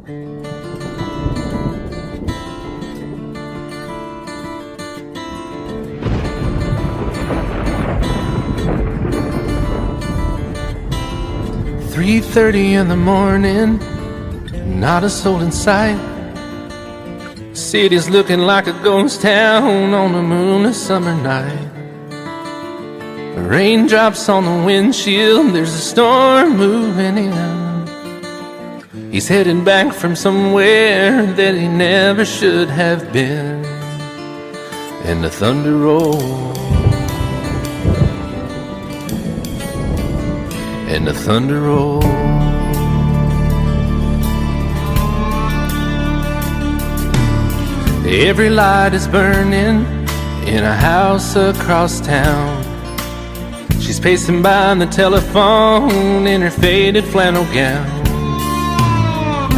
"3:30 in the morning, not a soul in sight. City's looking like a ghost town on a moonless summer night. Raindrops on the windshield, there's a storm moving in. He's heading back from somewhere that he never should have been. And the thunder rolls, and the thunder rolls. Every light is burning in a house across town. She's pacing by the telephone in her faded flannel gown,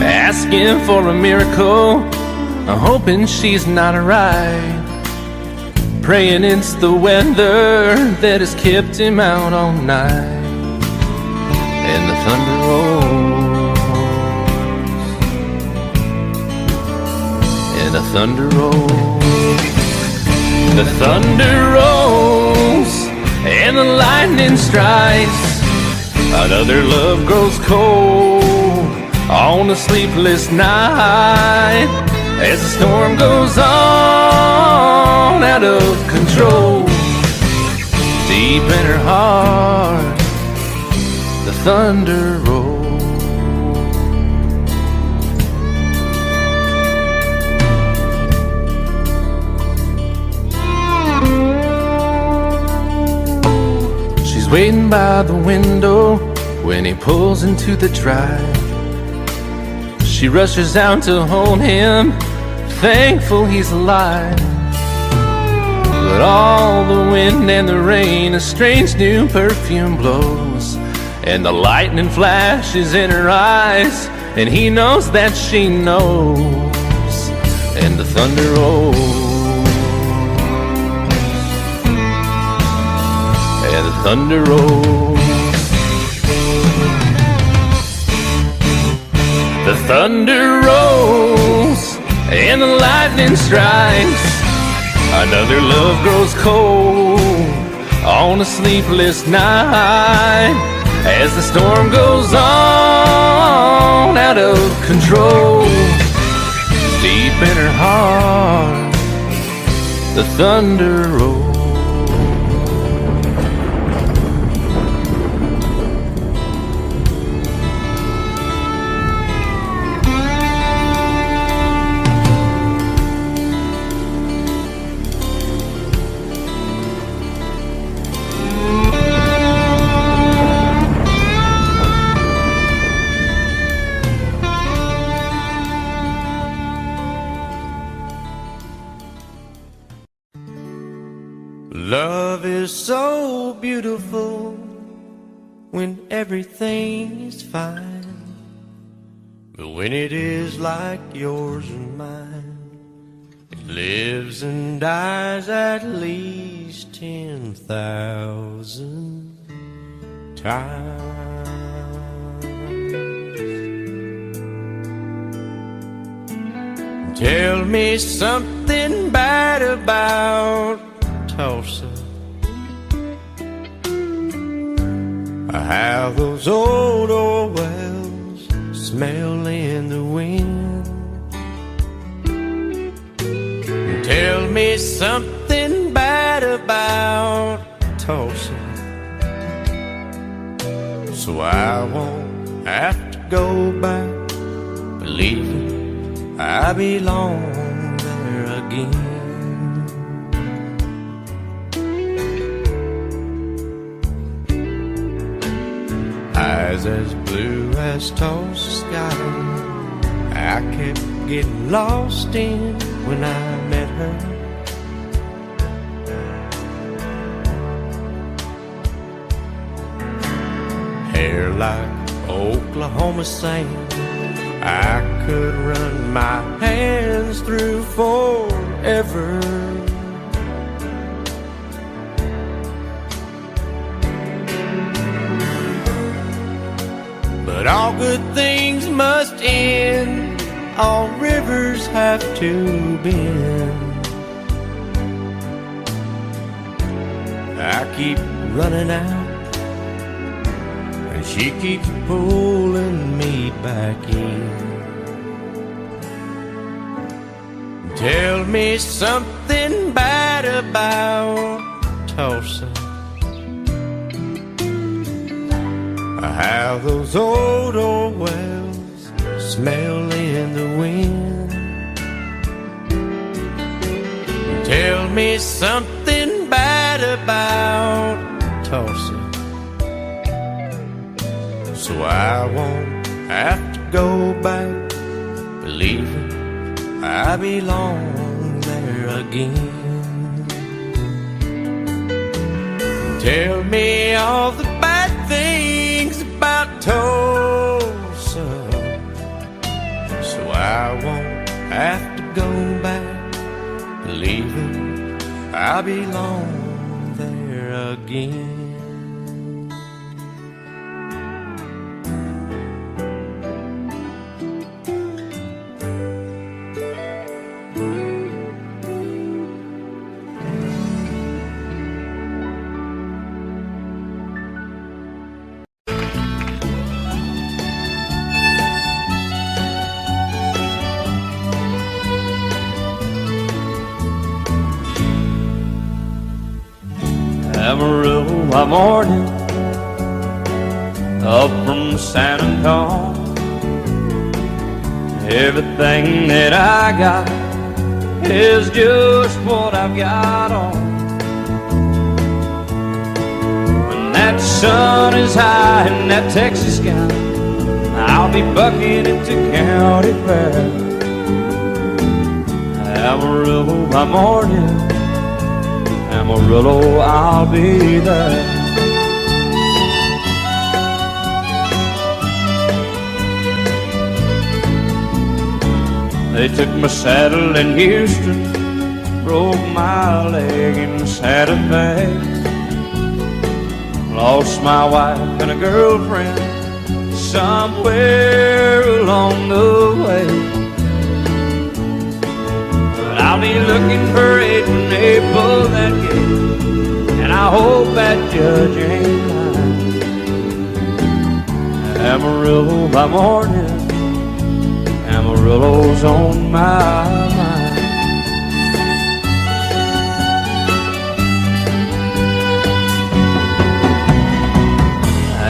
asking for a miracle, hoping she's not alright, praying it's the weather that has kept him out all night. And the thunder rolls, and the thunder rolls. The thunder rolls, and the lightning strikes. Another love grows cold on a sleepless night, as the storm goes on out of control. Deep in her heart, the thunder rolls. She's waiting by the window when he pulls into the drive. She rushes out to hold him, thankful he's alive. But all the wind and the rain, a strange new perfume blows, and the lightning flashes in her eyes, and he knows that she knows. And the thunder rolls, and the thunder rolls. The thunder rolls, and the lightning strikes. Another love grows cold on a sleepless night, as the storm goes on out of control. Deep in her heart, the thunder rolls. Love is so beautiful when everything is fine, but when it is like yours and mine, it lives and dies at least 10,000 times. Tell me something bad about Tulsa, how those old oil wells smell in the wind. Tell me something bad about Tulsa, so I won't have to go back believing I belong there again. Eyes as blue as Tulsa sky, I kept getting lost in when I met her. Hair like Oklahoma sand, I could run my hands through forever. But all good things must end, all rivers have to bend. I keep running out, and she keeps pulling me back in. Tell me something bad about Tulsa, how those old wells smell in the wind. Tell me something bad about Tulsa, so I won't have to go back believing I belong there again. Tell me all the bad things about Tulsa, so I won't have to go back believing I belong there again. Amarillo by morning, up from San Antonio. Everything that I got is just what I've got on. When that sun is high in that Texas sky, I'll be bucking into county fair. Amarillo by morning, Amarillo, I'll be there. They took my saddle in Houston, broke my leg in Santa Fe. Lost my wife and a girlfriend somewhere along the way. I'll be looking for it when they pull that gate, and I hope that judge ain't lying. Amarillo by morning, Amarillo's on my mind.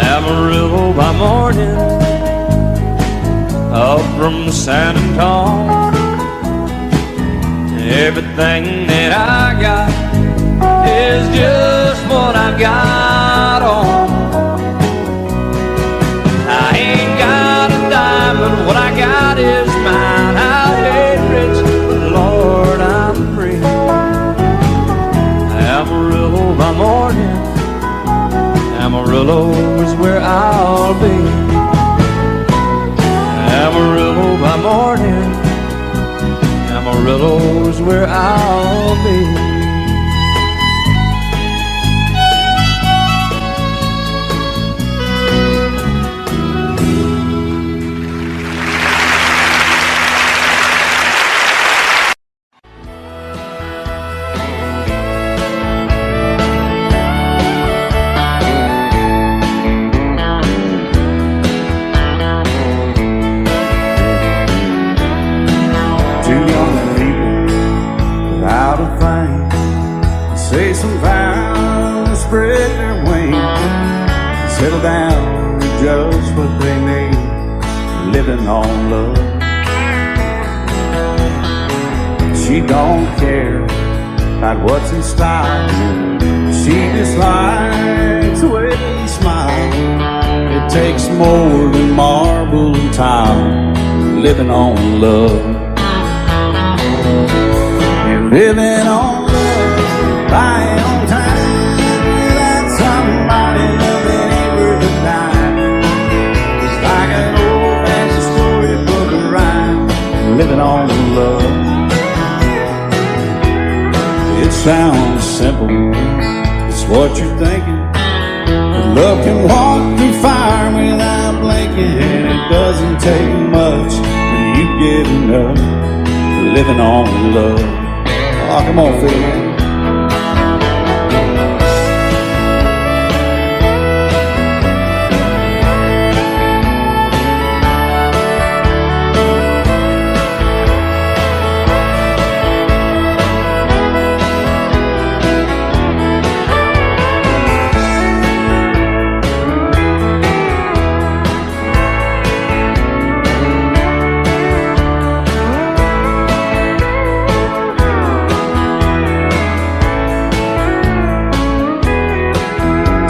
Amarillo by morning, up from San Antonio. Everything that I got is just what I've got on. I ain't got a dime, but what I got is mine. I ain't rich, but Lord, I'm free. Amarillo by morning, Amarillo is where I'll be. Amarillo by morning, Amarillo's where I'll be. Say some vows, spread their wings, settle down to just what they need, living on love. She don't care about what's in style, she just likes the way they smile. It takes more than marble and tile, living on love. And living on buying on time without somebody loving ain't worth a dime. It's like an old-fashioned storybook of rhyme, living on love. It sounds simple, it's what you're thinking, but love can walk through fire without blinking. It doesn't take much, but you get enough living on love. Oh, come on, Phil.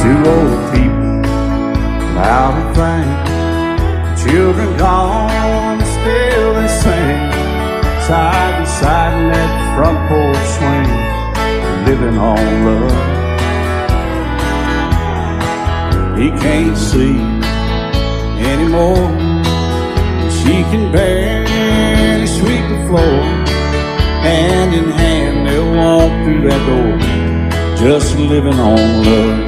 Two old people, loud and frank, children gone, still they sing, side by side in that front porch swing, living on love. He can't see anymore, she can barely sweep the floor. Hand in hand they'll walk through that door, just living on love.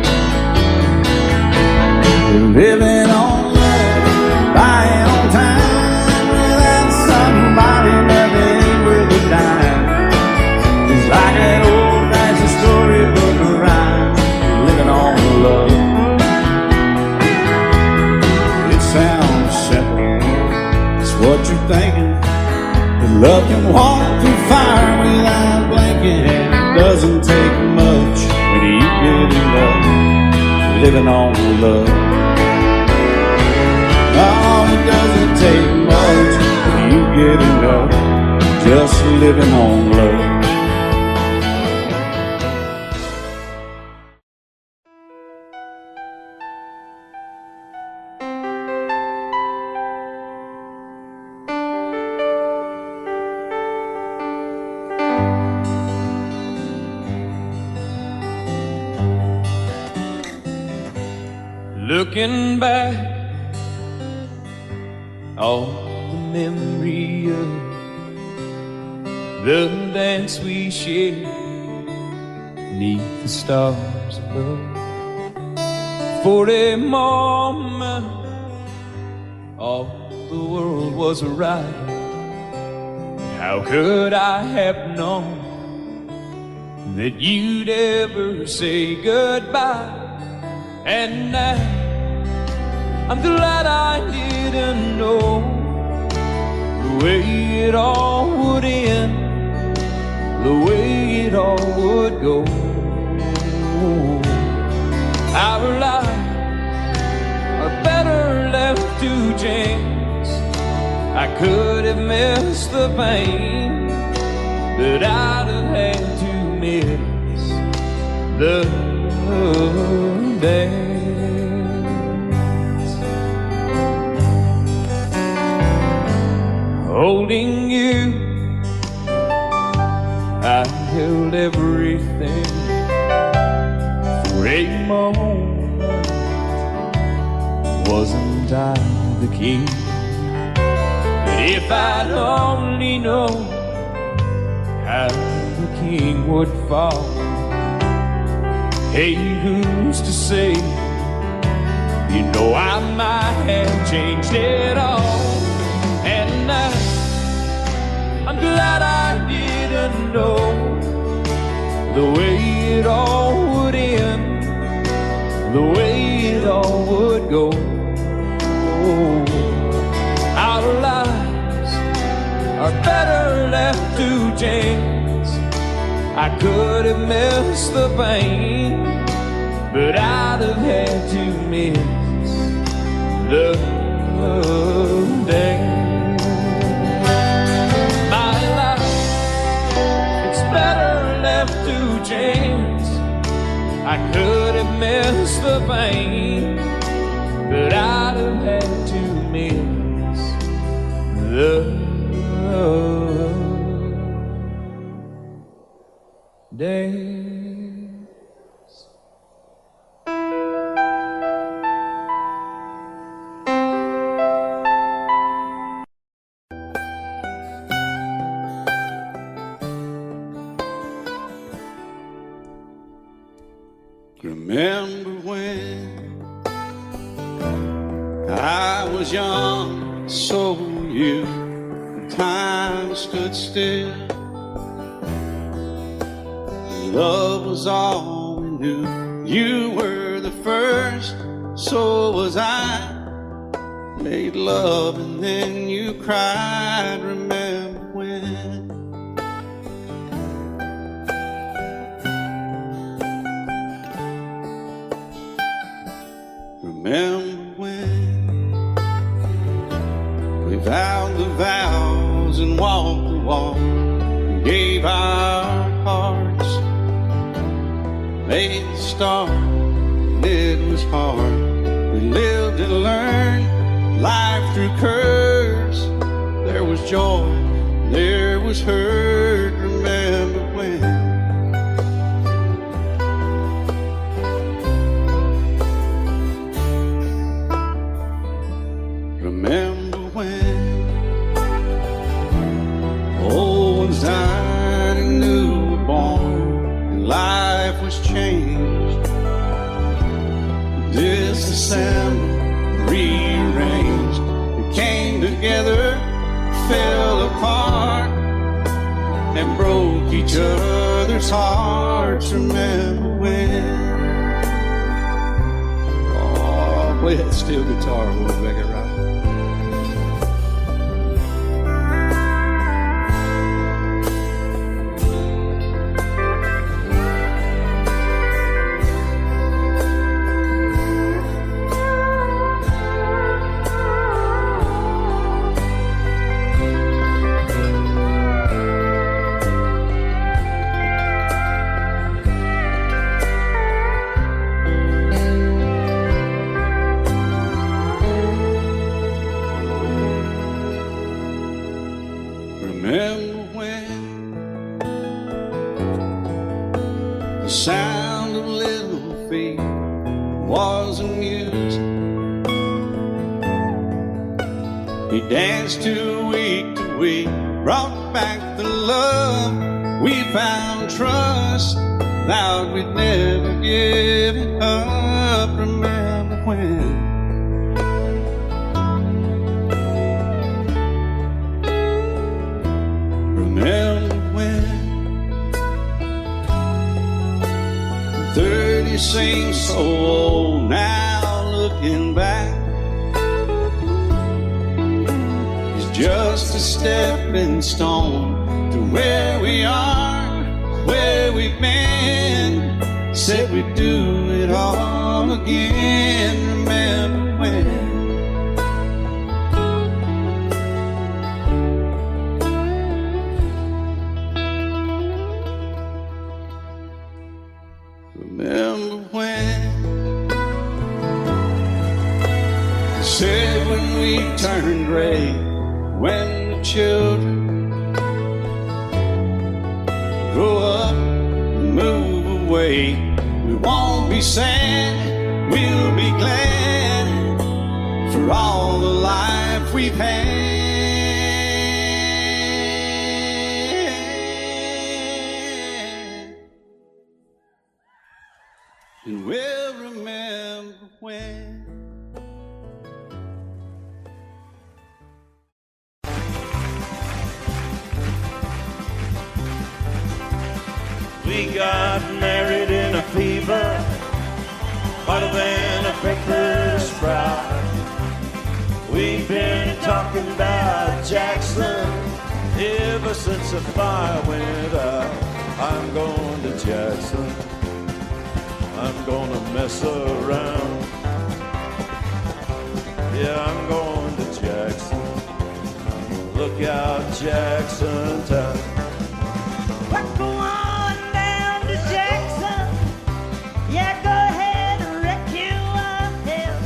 Living on love, buying on time, without somebody that ain't worth a dime. It's like that old-fashioned storybook rhyme, living on love. It sounds simple, it's what you're thinking. But love can walk through fire without blinking. It doesn't take much when you get in love, living on love. Oh, it doesn't take much when you get enough, just living on love. Looking back, all the memory of the dance we shared neath the stars above. For a moment, all the world was right. How could I have known that you'd ever say goodbye? And now I'm glad I didn't know the way it all would end, the way it all would go. Our lives are better left to chance. I could have missed the pain, but I'd have had to miss the dance. Holding you, I held everything. For a moment, wasn't I the king? But if I'd only known how the king would fall, hey, who's to say? You know I might have changed it all. And now I'm glad I didn't know the way it all would end, the way it all would go. Our lives are better left to chance. I could have missed the pain, but I'd have had to miss the dance. My life, it's better left to chance. I could have missed the pain, but I'd have had to miss the dance. Remember when I was young, so you time stood still. Love was all we knew. You were the first, so was I. Made love and then you cried. Remember when? Remember when we vowed the vows and walked the walk, and gave our hearts, made the start, and it was hard. We lived and learned life through curves. There was joy, there was hurt. Remember when? Remember when old ones died and new were born, and life was changed, disassembled, rearranged. We came together, fell apart, and broke each other's hearts. Remember when? Oh, play that steel guitar, we'll make it right. Remember when the sound of little feet was a music he danced to week, brought back the love we found, trust, vowed we'd never give it up. Remember when? Remember when 30 seems so old now, looking back, it's just a stepping stone to where we are, where we've been. Said we'd do it all again. Remember when? Remember when they said when we turned gray, when the children grow up and move away, we won't be sad, we'll be glad for all the life we've had. And we'll remember when. We got married in a fever, hotter than a baker's fry. We've been talking about Jackson ever since the fire went out. I'm going to Jackson, I'm gonna mess around. Yeah, I'm going to Jackson. Look out, Jackson town. We're going down to Jackson. Yeah, go ahead and wreck you up there.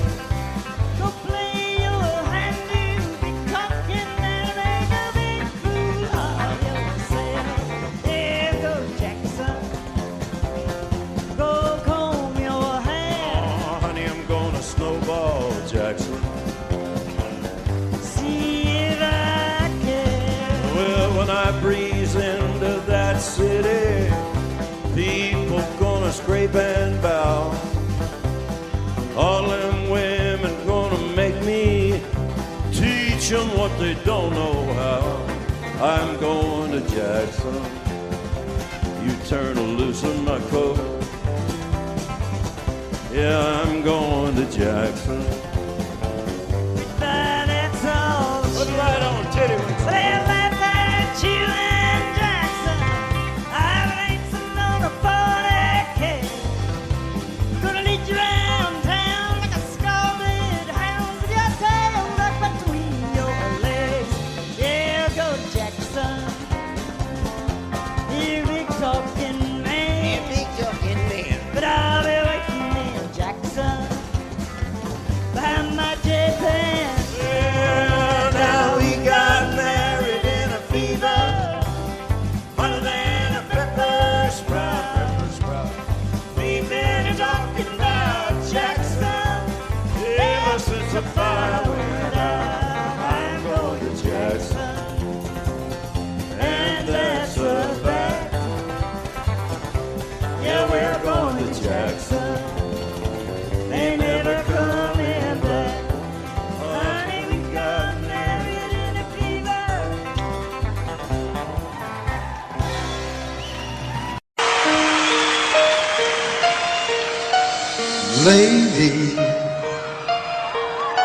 Go play your hand, you be cocking and make a big fool of yourself. There goes Jackson. Go comb your hair. Oh, honey, I'm gonna snowball Jackson. See if I can. Well, when I breeze into that city, people gonna scrape and bow. All them women gonna make me teach them what they don't know how. I'm going to Jackson. You turn loose in my coat. Yeah, I'm going to Jackson. But it's all Put it right on, titty. well, that's at you and Jackson. I'm racing on a 40K. Gonna lead you around town like a scalded hound with your tail tucked between your legs. Yeah, go Jackson. You big talking man. But I'll be waiting in Jackson behind my J-Pan. Well, now we got married in a fever, hotter than a pepper sprout. We've been talking about Jackson ever since the fire went out. I'm going to Jackson, and that's a fact. Yeah, we're going to Jackson. They never coming back. Honey, we got married in a fever. Lady,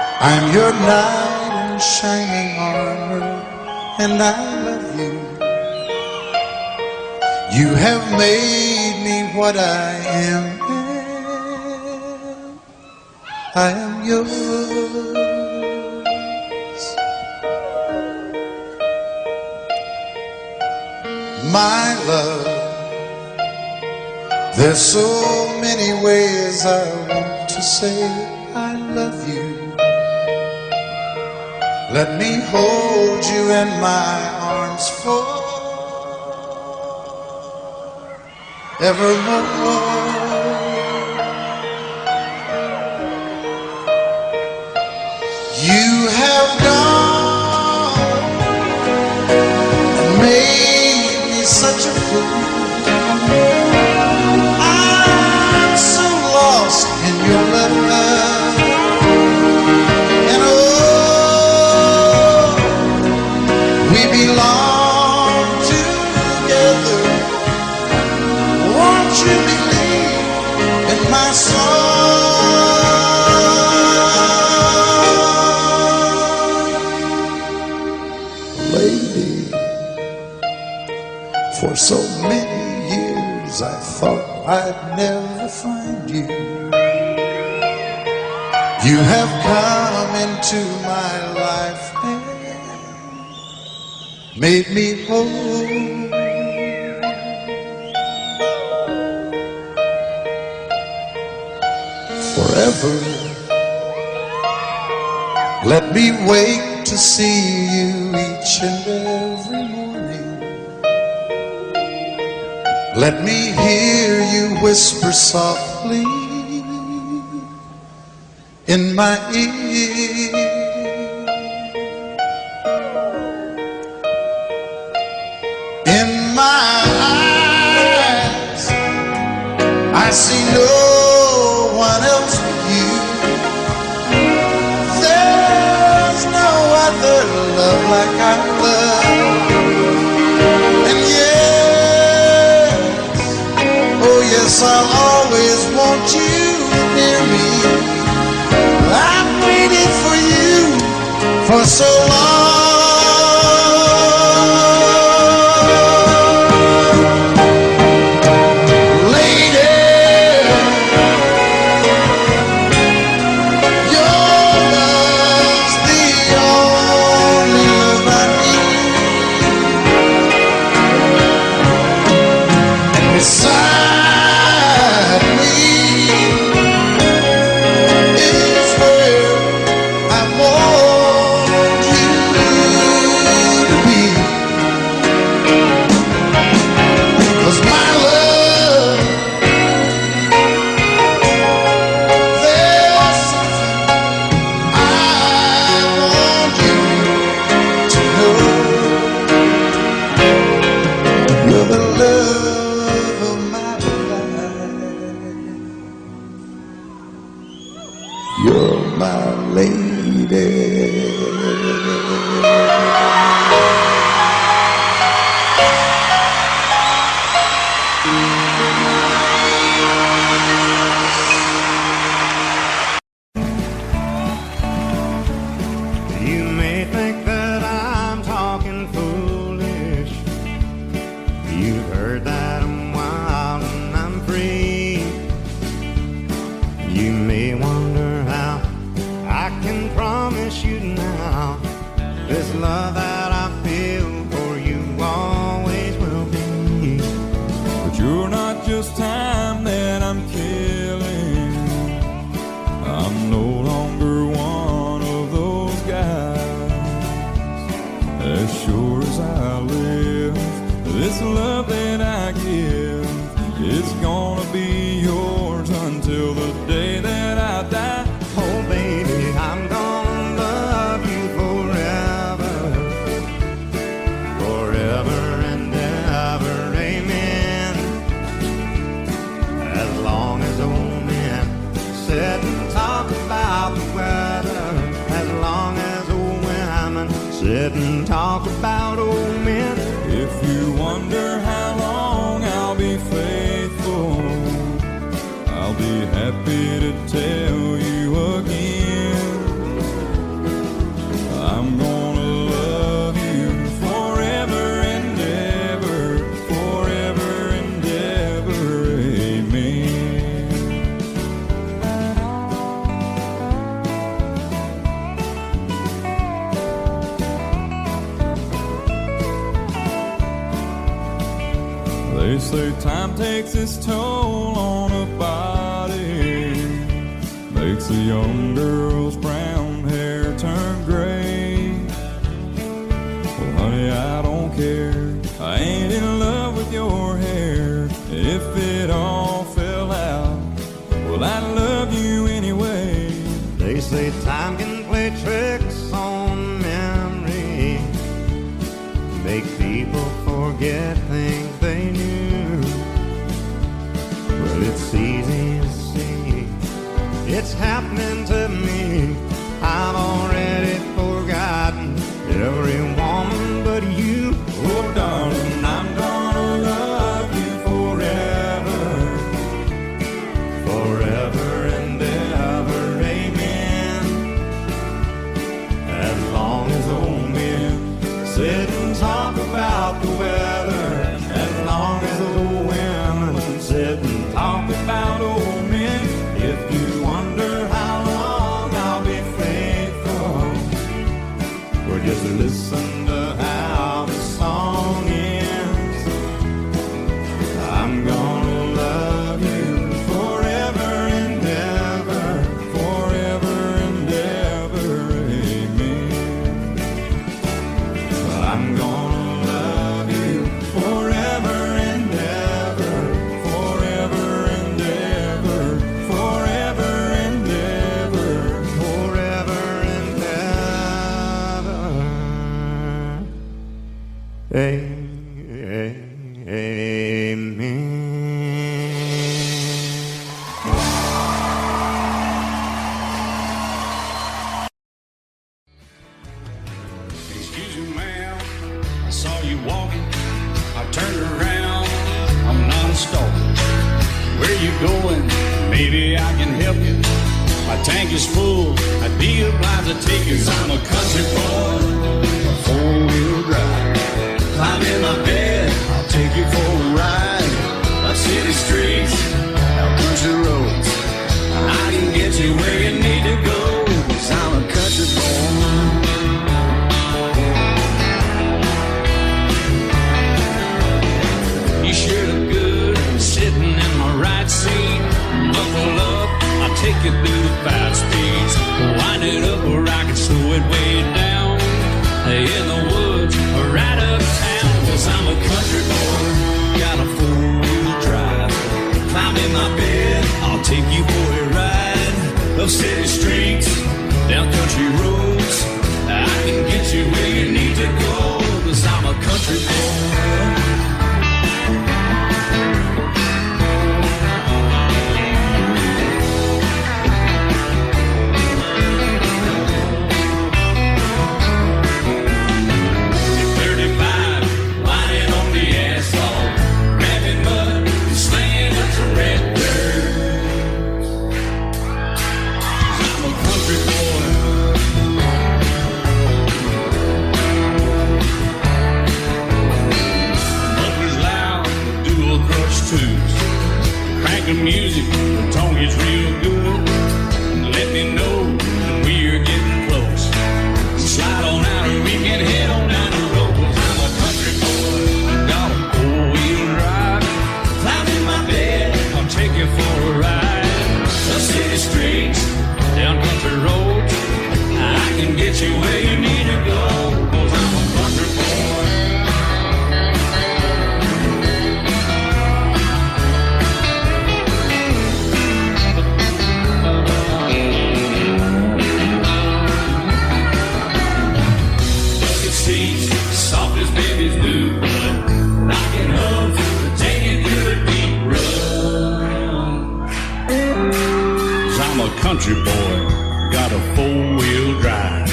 I'm your knight in shining armor, and I love you. You have made me what I am. I am yours. My love, there's so many ways I want to say I love you. Let me hold you in my arms forevermore. You have gone and made me such a fool. I'm so lost in your love, and oh, we belong together. Won't you believe in my song? Lady, for so many years I thought I'd never find you. You have come into my life and made me whole. Forever, let me wake to see you each and every morning. Let me hear you whisper softly in my ear. In my eyes, I see no one else but you. There's no other love like our love. And yes, oh yes, I'll always want you near me. I've waited for you for so long. Beside me is where I want you to be. 'Cause my love, there's something I want you to know. You're the love of my life. You're my lady. promise you now, this love that I feel for you always will be. But you're not just time that I'm killing. I'm no longer one of those guys. As sure as I live, this love that I give is gonna be yours until the day that I die. Oh baby, I'm gonna love you forever, forever and ever, amen. As long as old men sit and talk about the weather, as long as old women sit and talk about old men. If you wonder how long I'll be faithful, I'll be happy to tell you again. I'm gonna love you forever and ever, forever and ever, amen. They say time takes its toll on a body, makes a young girl's brown hair turn gray. Well, honey, I don't care. I ain't in love with your hair. If it all fell out, well, I'd love you anyway. They say time can play tricks on memory, make people forget things they knew. Well, it's easy to see, it's happening to me. I've already forgotten every woman but you. Oh darling, I'm gonna love you forever, forever and ever, amen. As long as old men sit and talk about the weather, as long as old women sit and talk about old men. If you wonder how long I'll be faithful, well, just listen to how the song ends. I'm gonna love you forever and ever, forever and ever, amen. I'm gonna love you forever and ever, forever and ever, forever and ever, forever and ever. Amen. Excuse me, ma'am, I saw you walking. I turned around, I'm not a stalker. Where you going? Maybe I can help you. My tank is full, I'd be obliged to take you. 'Cause I'm a country boy, a four-wheel drive. Climb in my bed, I'll take you for a ride. Our city streets, our country roads, I can get you where you need to go. 'Cause I'm a country boy. You sure look good sitting in my right seat. Buckle up, I'll take you through the 5 speeds. Wind it up where I can slow it way get you where you need to go, 'cause I'm a country boy. Bucket seats, soft as babies do, knocking hubs, taking you a deep run. 'Cause I'm a country boy, got a four-wheel drive.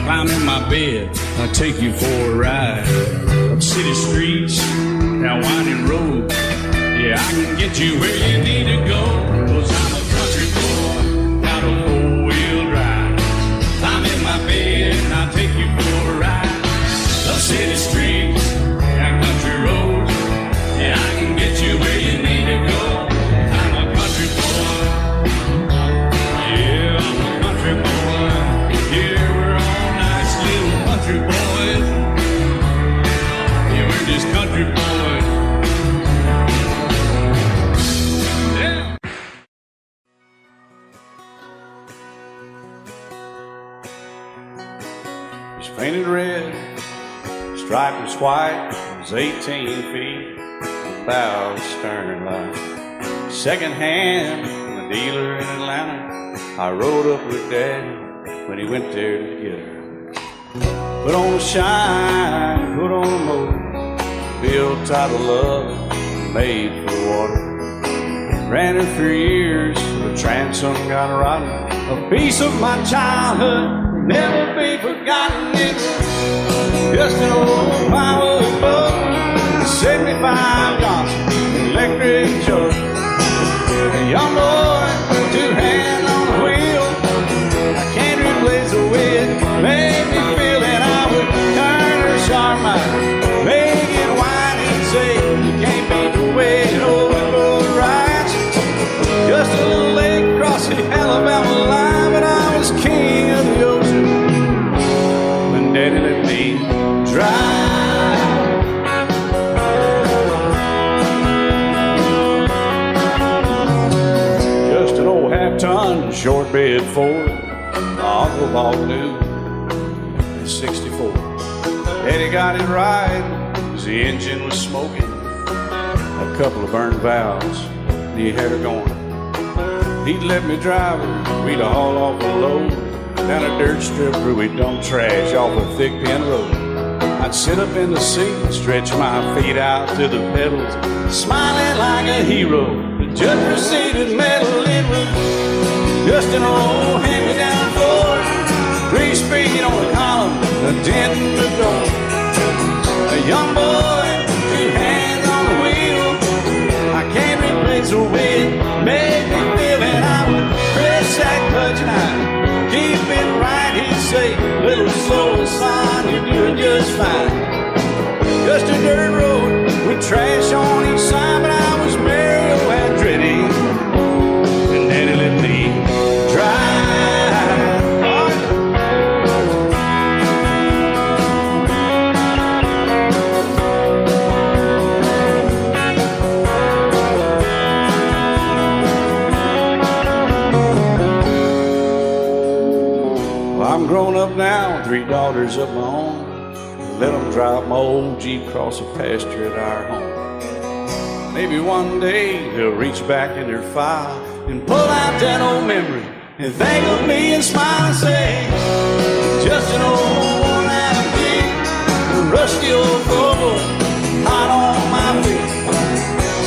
Climb in my bed, I'll take you for a ride. Up city streets, down winding roads. Yeah, I can get you where you need to go, 'cause I'm a country boy, got a four-wheel drive. Climb in my bed, I'll take you for a ride. Up city streets, down country roads. Yeah, I can get you where you need to go. I'm a country boy. Yeah, I'm a country boy. Yeah, we're all nice little country boys. Yeah, we're just country boys. Yeah. It's painted red, stripe was white, it was 18 feet, about stern line. Second hand from a dealer in Atlanta. I rode up with Dad when he went there to get her. Put on a shine, put on a motor, built out of love, made for water. Ran her for years, the transom got rotten. A piece of my childhood, never be forgotten. It's just an old power boat, 75 Johnson, electric choke. A young boy, two hands on the wheel. I can't replace the way it made me feel that I would turn her sharp mind, make it whine and say, you can't beat the way it over both rides. Just a little lake across the Alabama line, but I was king of the ocean when Daddy let me drive. Just an old half-ton short bed Ford, my uncle bought new in '64. Daddy got it right, 'cause the engine was smoking, a couple of burned valves, and he had her going. He'd let me drive her, we'd haul off a load down a dirt strip where we'd dump trash off a thick pin road. I'd sit up in the seat and stretch my feet out to the pedals, smiling like a hero. The judge proceeded metal, it was just an old hand-me-down Ford, 3-speed on the column, a dent in the door. A young boy, two hands on the wheel. I can't replace the way it made me feel, and I would press that clutch and I'd keep it right. He'd say, little slow, son, you're doing just fine. Just a dirt road with trash on each side, but I was merry and dready, and Daddy let me drive. Well, I'm grown up now, 3 daughters of my own. Let them drive my old Jeep across the pasture at our home. Maybe one day they'll reach back in their file and pull out that old memory and think of me and smile and say, just an old worn-out Jeep, a rusty old floorboard, hot on my feet.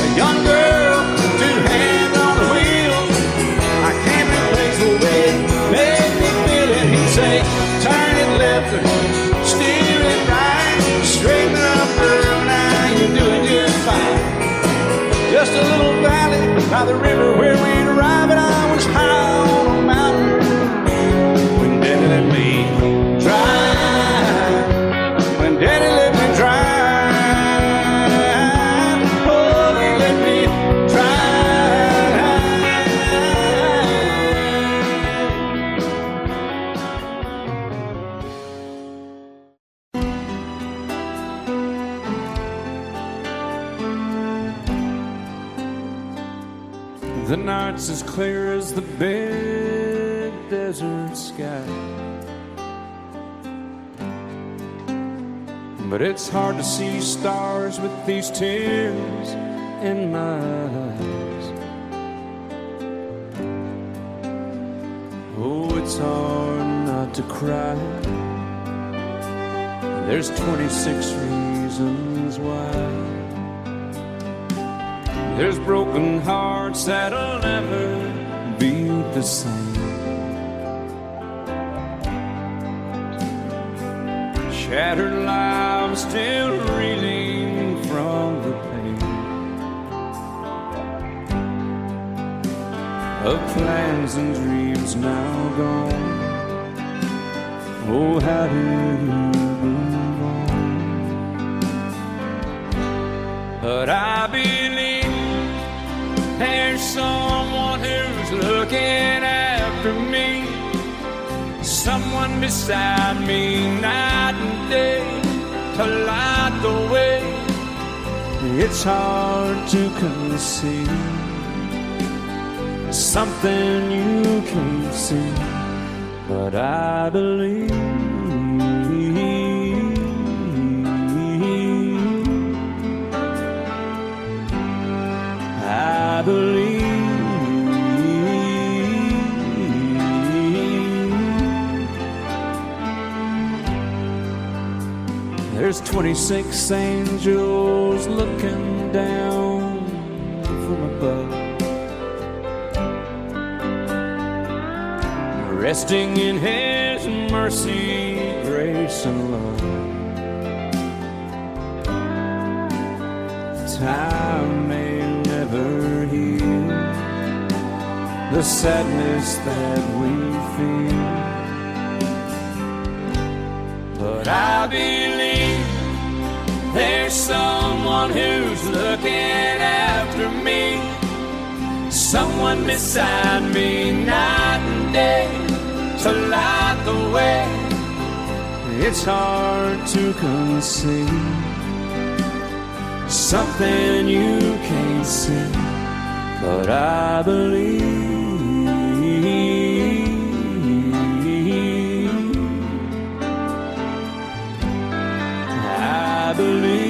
A young girl, two hands on the wheel. I can't replace the way it made me feel it. He'd say, turn it left or steer it right, straighten up, girl, now you're doing just fine. Just a little valley by the river where we'd arrive, and I was high on a mountain when Daddy let me drive. When Daddy let me drive, oh, he let me The night's as clear as the big desert sky. but it's hard to see stars with these tears in my eyes. Oh, it's hard not to cry. There's 26 reasons why. There's broken hearts that'll never be the same. Shattered lives still reeling from the pain of plans and dreams now gone. Oh, how do you move on? But I believe there's someone who's looking after me, someone beside me night and day to light the way. It's hard to conceive something you can't see, but I believe. I believe. There's 26 angels looking down from above, resting in His mercy, grace, and love. Time may never heal the sadness that we feel, but I believe there's someone who's looking after me, someone beside me night and day to light the way. It's hard to conceive something you can't see, but I believe. I believe.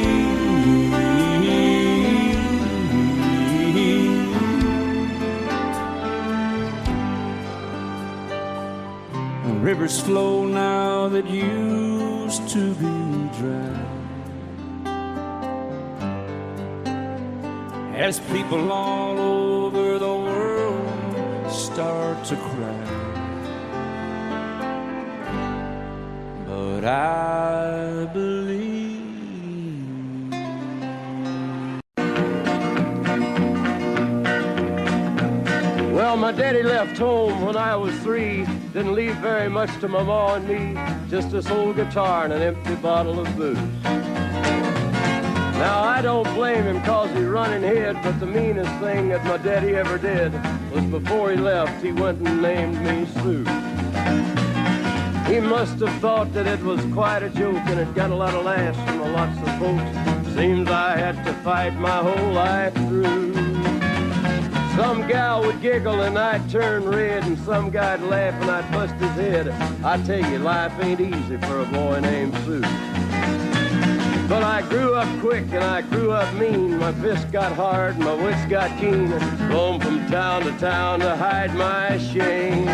Rivers flow now that used to be dry, as people all over the world start to cry. But I believe. Well, my daddy left home when I was 3. Didn't leave very much to my ma and me, just this old guitar and an empty bottle of booze. Now, I don't blame him 'cause he running hid, but the meanest thing that my daddy ever did was before he left, he went and named me Sue. He must have thought that it was quite a joke, and it got a lot of laughs from lots of folks. Seems I had to fight my whole life through. Some gal would giggle and I'd turn red, and some guy'd laugh and I'd bust his head. I tell you, life ain't easy for a boy named Sue. But I grew up quick and I grew up mean. My fists got hard and my wits got keen. Roamed from town to town to hide my shame.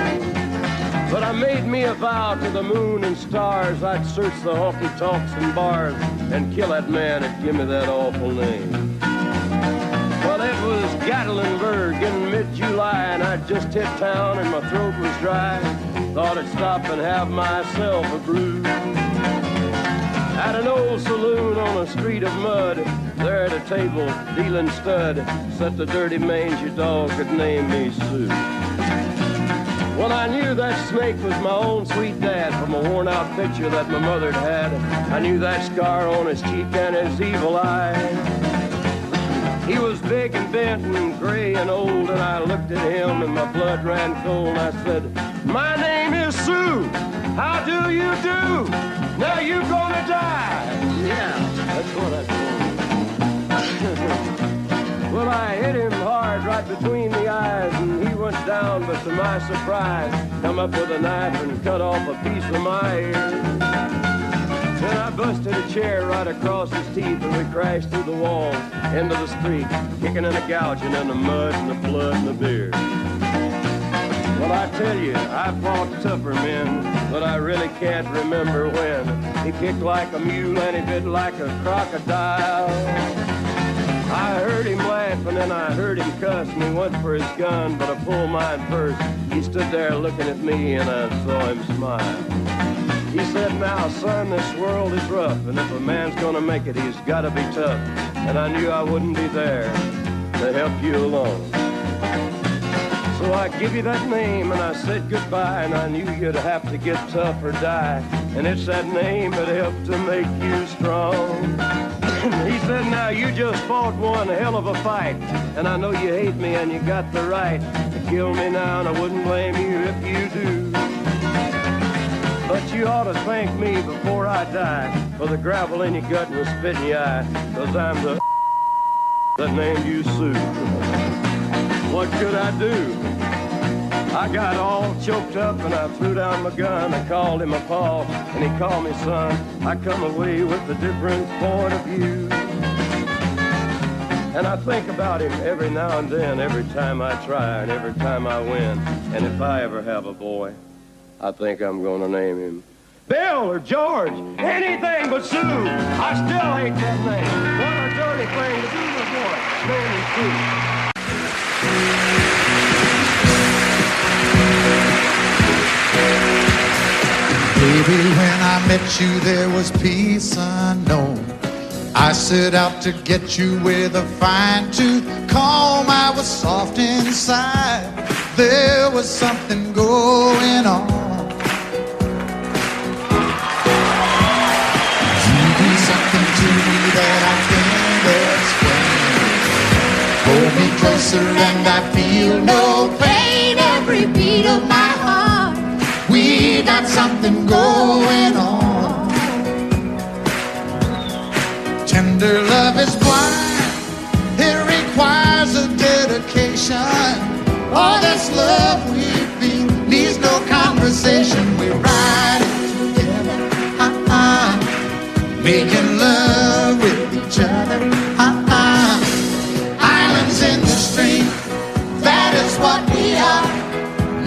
But I made me a vow to the moon and stars, I'd search the honky-tonks and bars and kill that man that give me that awful name. Well, it was Gatlinburg in mid-July, and I'd just hit town and my throat was dry. Thought I'd stop and have myself a brew. At an old saloon on a street of mud, there at a table, dealing stud, sat the dirty mangy dog that named me Sue. Well, I knew that snake was my own sweet dad from a worn-out picture that my mother'd had. I knew that scar on his cheek and his evil eye. He was big and bent and gray and old, and I looked at him and my blood ran cold. And I said, "My name is Sue. How do you do? Now you gonna die." Yeah, that's what I told him. Well, I hit him hard right between the eyes, and he went down, but to my surprise, come up with a knife and cut off a piece of my ear. Then I busted a chair right across his teeth, and we crashed through the walls into the street, kicking and a gouging in the mud and the blood and the beer. Well, I tell you, I fought tougher men, but I really can't remember when. He kicked like a mule and he bit like a crocodile. I heard him laugh and then I heard him cuss, and he went for his gun, but I pulled mine first. He stood there looking at me and I saw him smile. He said, now, son, this world is rough, and if a man's gonna make it, he's gotta be tough. And I knew I wouldn't be there to help you along. So I give you that name and I said goodbye, and I knew you'd have to get tough or die. And it's that name that helped to make you strong. He said, now you just fought one hell of a fight, and I know you hate me and you got the right to kill me now, and I wouldn't blame you if you do. But you ought to thank me before I die for the gravel in your gut and the spit in your eye, 'cause I'm the that named you Sue. What could I do? I got all choked up and I threw down my gun. I called him a paw and he called me son. I come away with a different point of view. And I think about him every now and then, every time I try and every time I win. And if I ever have a boy, I think I'm gonna name him Bill or George, anything but Sue. I still hate that name. What a dirty thing to do to a boy. Name him Sue. Baby, when I met you, there was peace unknown. I set out to get you with a fine-tooth comb. I was soft inside. There was something going on. You do something to me that I can't explain. Hold me closer and I feel no pain. Every beat of my heart, we got something going on. Tender love is blind. It requires a dedication. All this love we feel needs no conversation. We ride it together, making love with each other, Islands in the stream, that is what we are.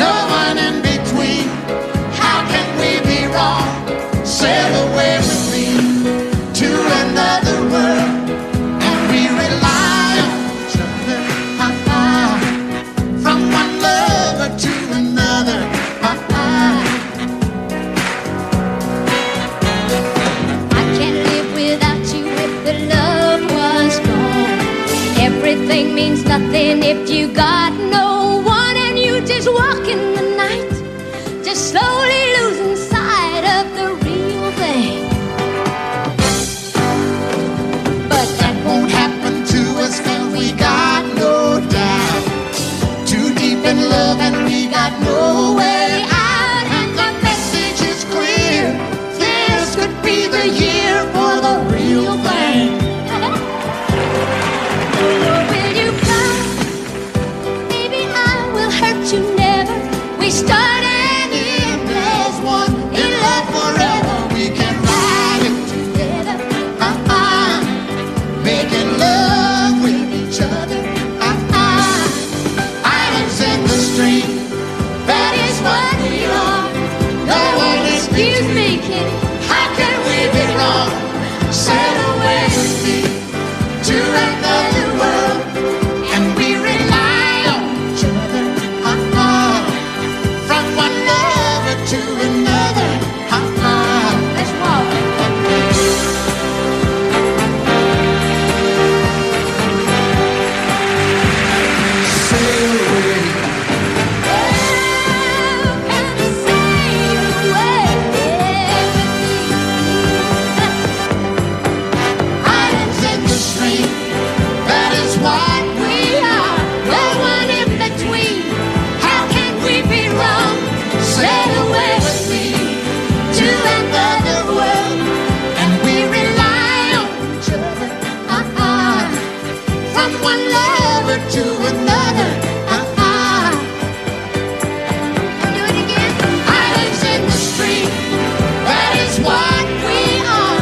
No one in between. How can we be wrong? Sail away with me to another world, and we rely on each other, from one lover to another, I can't live without you if the love was gone. Everything means nothing if you got no one, and you just walk in the night, just slowly losing sight of the real thing. but that won't happen to us 'cause we got no doubt. Too deep in love and we got no way out, and the message is clear. This could be the year for the real thing. Will you come? Maybe I will hurt you never. We started in As one in love forever, we can ride it together, making love with each other, islands in the stream, that is what we are. No one excuse me, kid. How can we be wrong? Sail away with me to another world, and we rely on each other, from one lover to another, Let's walk. sail away. Islands in the stream, that is what we are. No one in between. How can we be wrong? Sail away with me to another world, and we rely on each other, from one lover to another. Do it again. Islands in the stream, that is what we are.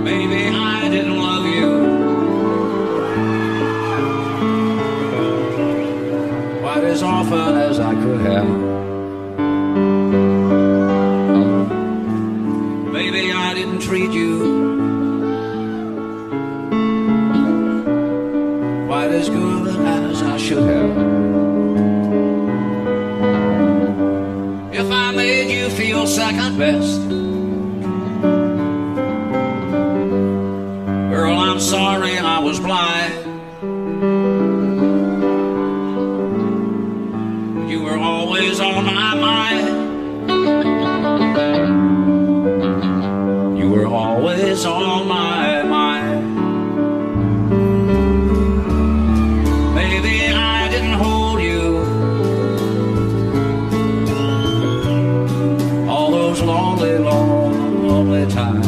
Maybe I didn't love you quite as often as I could have. Maybe I didn't treat you quite as good as I should have. If I made you feel second best, girl, I'm sorry I was blind. You were always on my mind. You were always on my mind. Maybe I didn't hold you all those lonely, lonely times.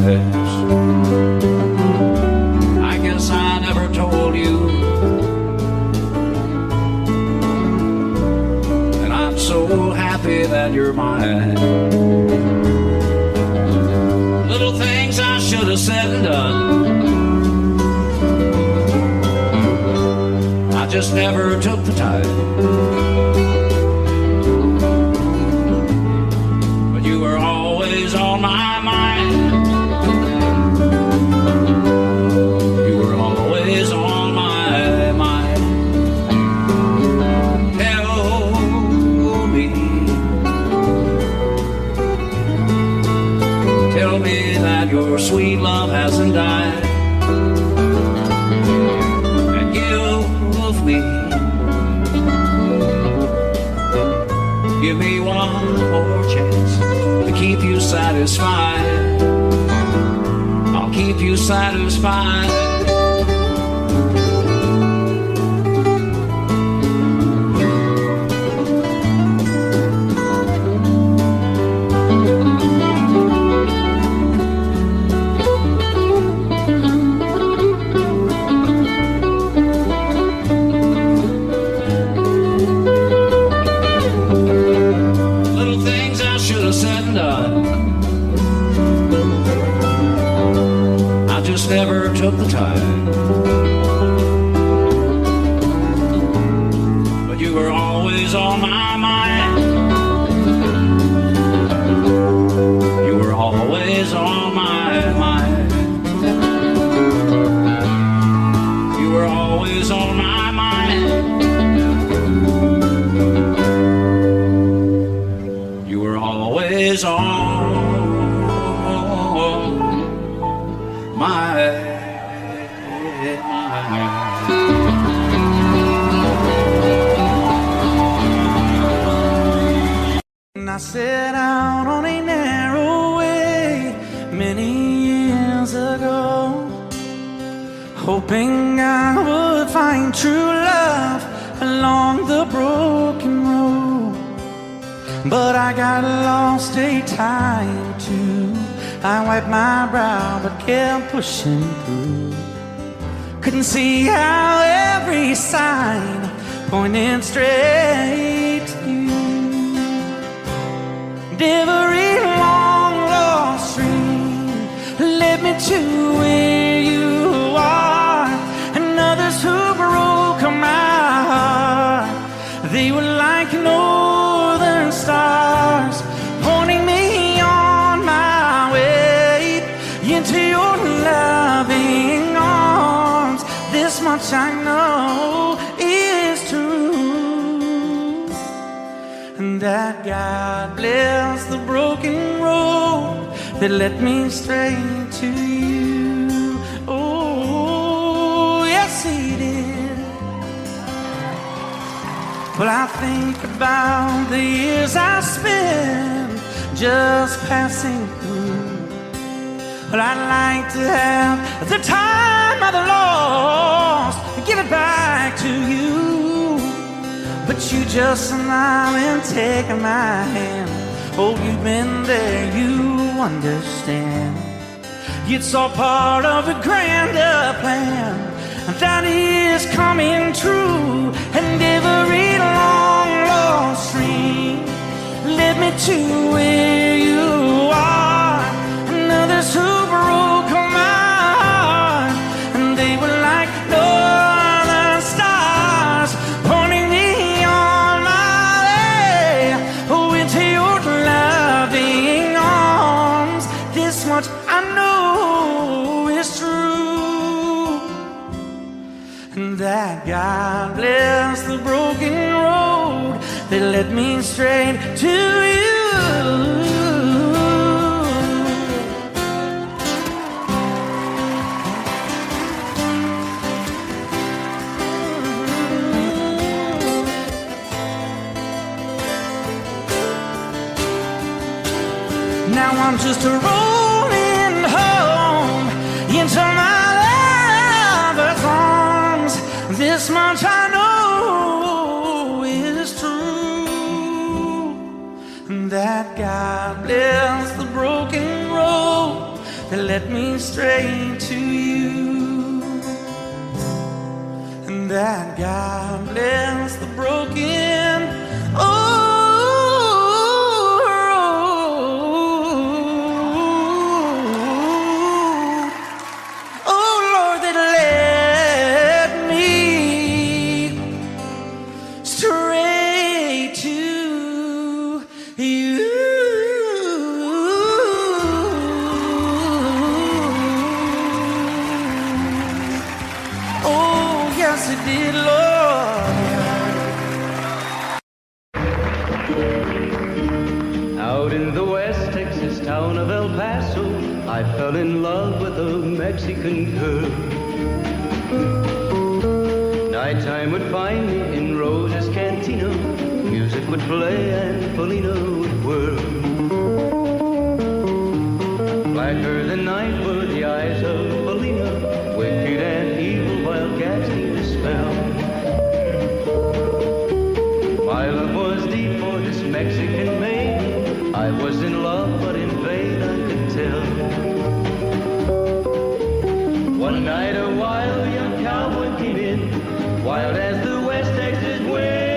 I guess I never told you, and I'm so happy that you're mine. Little things I should have said and done, I just never took the time. But you were always on my mind. You were always on my mind. Tell me that your sweet love hasn't died, and give me one more chance to keep you satisfied. I'll keep you satisfied. Never took the time, but you were always on my mind. You were always on my mind. You were always on my mind. You were always on I set out on a narrow way many years ago, hoping I would find true love along the broken road. But I got lost a time or two. I wiped my brow but kept pushing through. Couldn't see how every sign pointed straight to you. Every long lost dream led me to where you are, and others who broke my heart, they were like northern stars, pointing me on my way into your loving arms. This much I know is true, and that God bless the broken road that led me straight to you. Oh, yes, He did. Well, I think about the years I spent just passing through. Well, I'd like to have the time I've lost, give it back to you. But you just smile and take my hand. Oh, you've been there, you understand. It's all part of a grander plan that is coming true. And every long lost dream to where you are. And others who broke my heart, and they were like northern stars, pointing me on my way. Oh, into your loving arms. This much I know is true, and that God bless the broken road that led me straight to you. Now I'm just rolling home into my lover's arms. This much I know is true, that God bless the broken road that led me straight to you, and that God bless the broken road. Oh Lord, that led me straight to you. Oh, yes, it did, Lord. Out in the West Texas town of El Paso, I fell in love with a Mexican girl. Nighttime would find me in Rose's Cantina. Music would play and Felina would whirl. Blacker than night were the eyes of Felina, wicked and evil while casting a spell. My love was deep for this Mexican maiden. I was in love, but in vain I could tell. One night a wild young cowboy came in, wild as the West Texas wind.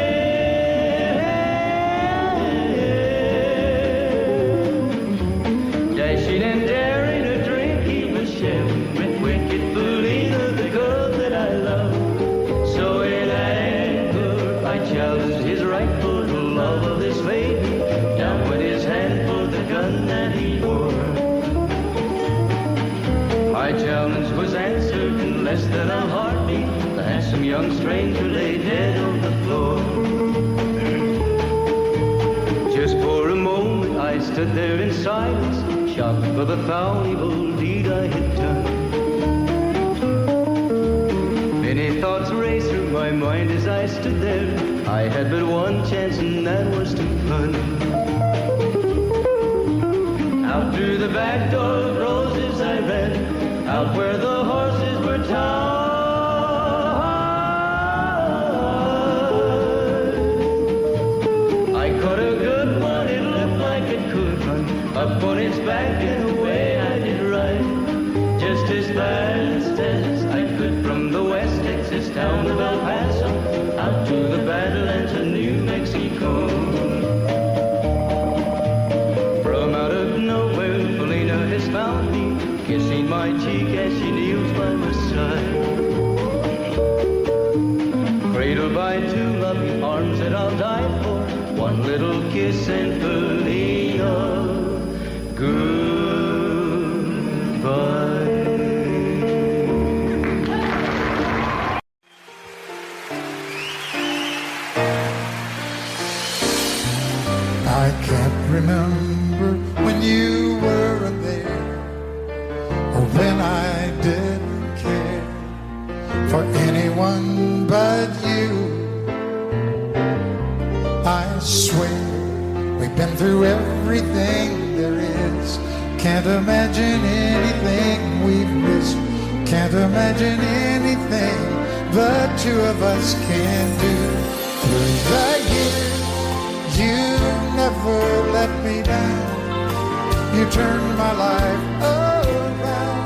Dashing and daring a drink he was sharing with wicked Felina, the girl that I love. So in anger I challenged his right for the love of this maiden. Down went his hand for the gun that he wore. My challenge was answered in less than a heartbeat. The handsome young stranger lay dead on the floor. Just for a moment I stood there in silence, shocked for the foul evil deed I had done. Many thoughts raced through my mind as I stood there. I had but one chance and that was to run. Out through the back door of Roses I ran, out where the horses were tied. I caught a good one, it looked like it could run, up on its back and away I did ride. Just as fast as I could from the West Texas town of El Paso, out to the Badlands of New Mexico. From out of nowhere, Felina has found me, kissing my cheek as she kneels by my side. Cradled by two loving arms that I'll die for, one little kiss and Felina, goodbye. I can't remember when you weren't there, or when I didn't care for anyone but you. I swear we've been through everything there is. Can't imagine anything we've missed. Can't imagine anything the two of us can do. Through the years, you never let me down. You turned my life around.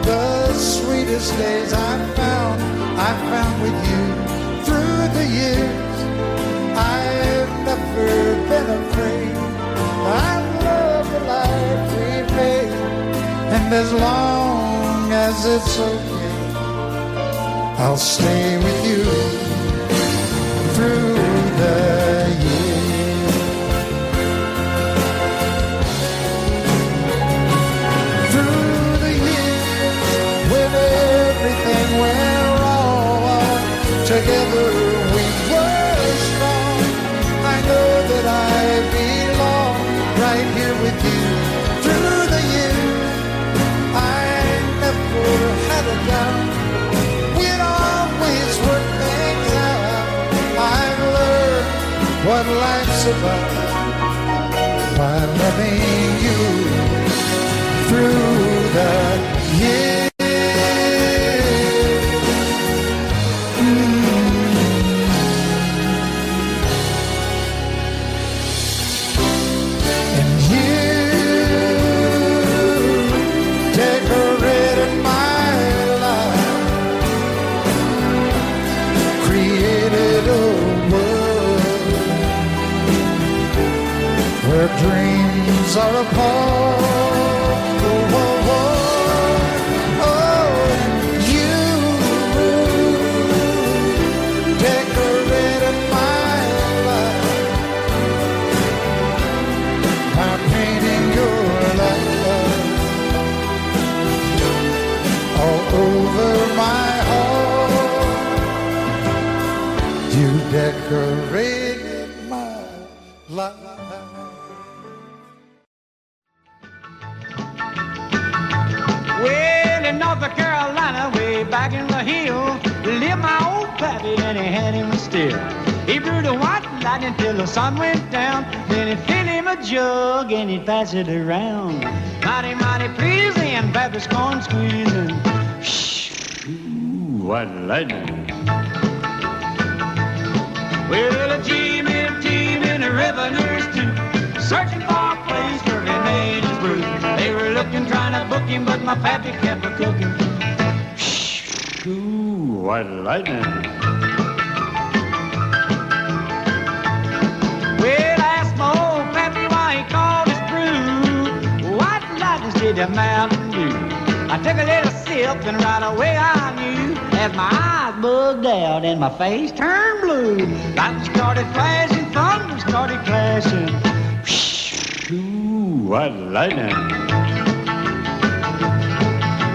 The sweetest days I found with you. Through the years, I've never been afraid And as long as it's okay, I'll stay with you through the years. Through the years, when everything went wrong, together we were strong. I know that I belong right here with you. Through the years, I never had a doubt. We'd always work things out. I've learned what life's about by loving you through the years. And you decorated my life, created a world where dreams are apart. Oh, oh, oh, oh, you decorated my life by painting your life all over my heart. You decorated my life. Well, in North Carolina, way back in the hills, lived my old pappy and he had him still. He brewed a white lightning till the sun went down. Then he'd fill him a jug and he'd pass it around. Mighty, mighty pleasing, Baptist corn squeezing. Shh, ooh, white lightning. Well, a team and the revenues too, searching for a place where he made his brew. They were looking, trying to book him, but my pappy kept a cooking. Shh, ooh, white lightning. Well, I asked my old pappy why he called his brew white lightning did the Mountain Dew. I took a little sip and right away I knew, as my eyes bugged out and my face turned blue. Lightning started flashing, thunder started clashing. Ooh, white lightning.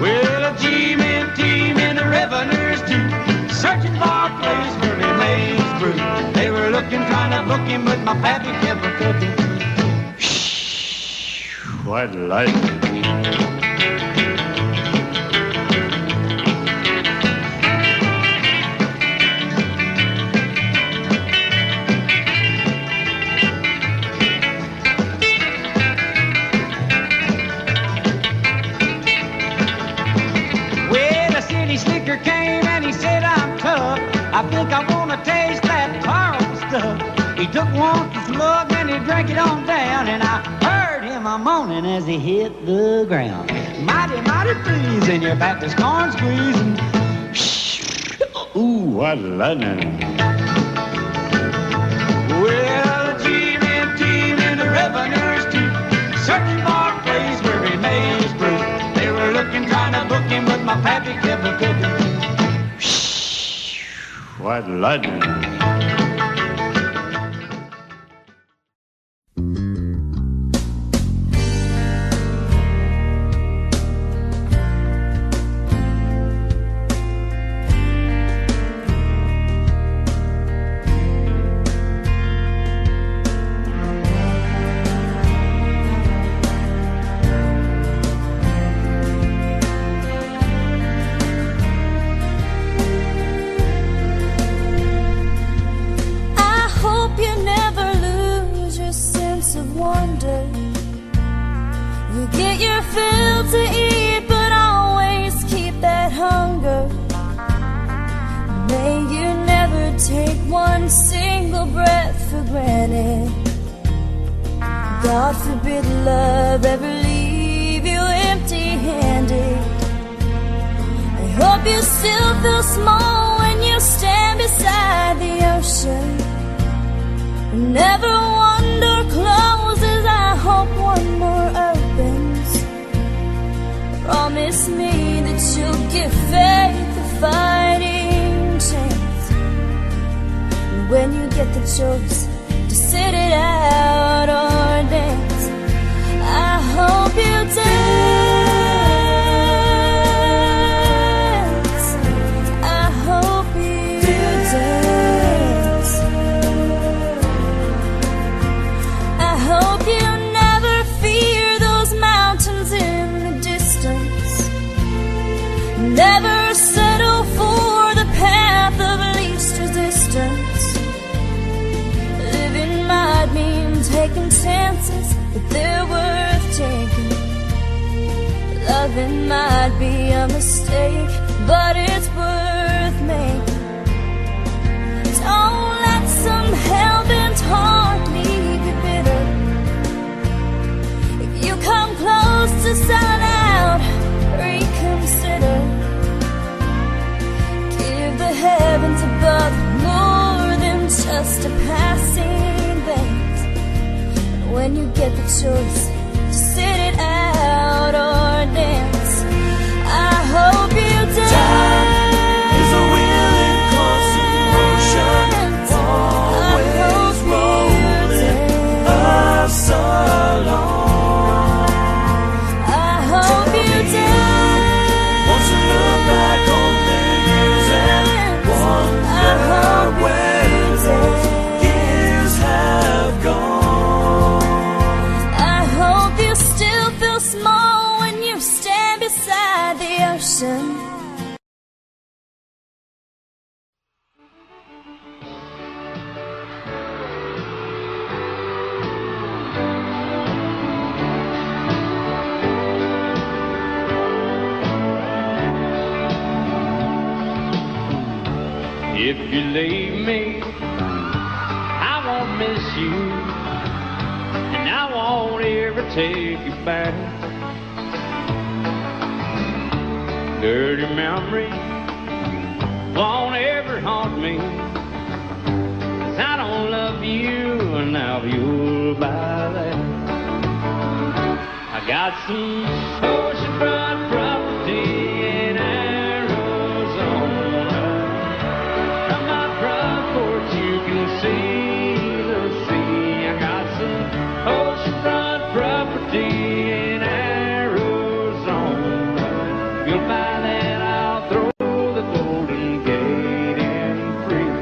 Well, a team and the revenues too, searching for a place where he made his brew. They were looking, trying to book him, but my pappy kept a cooking. White lightning. I think I wanna taste that powerful stuff. He took one slug and he drank it on down, and I heard him a moaning as he hit the ground. Mighty, mighty pleasing, your Baptist corn squeezing. Ooh, what lightning. Well, the team and the revenues too, searching for a place where he made his brew. They were looking, trying to book him, but my pappy kept a cooking. White lightning. God forbid love ever leave you empty-handed. I hope you still feel small when you stand beside the ocean. Never one door closes, I hope one more opens. For get the choice to sit it out or dance, I hope you dance. I hope you dance. I hope you never fear those mountains in the distance. Never settle for the path of least resistance. Living might mean taking chances, but they're worth taking. Loving might be a mistake, but it's worth making. Don't let some hell-bent heart leave you bitter. If you come close to selling out, reconsider. Give the heavens above more than just a passing glance. And when you get the choice to sit it out or dance, I hope you dance. Time is a willing constant motion, always rolling us along. I hope you dance. Won't you look back on the years and wonder where those years have gone? I hope you still feel small when you stand beside the ocean. If you leave me, I won't miss you, and I won't ever take you back. Dirty memory won't ever haunt me, 'cause I don't love you, and now you'll buy that. I got some oceanfront property in Arizona. From my front porch you can see the sea. I got some oceanfront property in Arizona. You'll buy that, I'll throw the Golden Gate in free.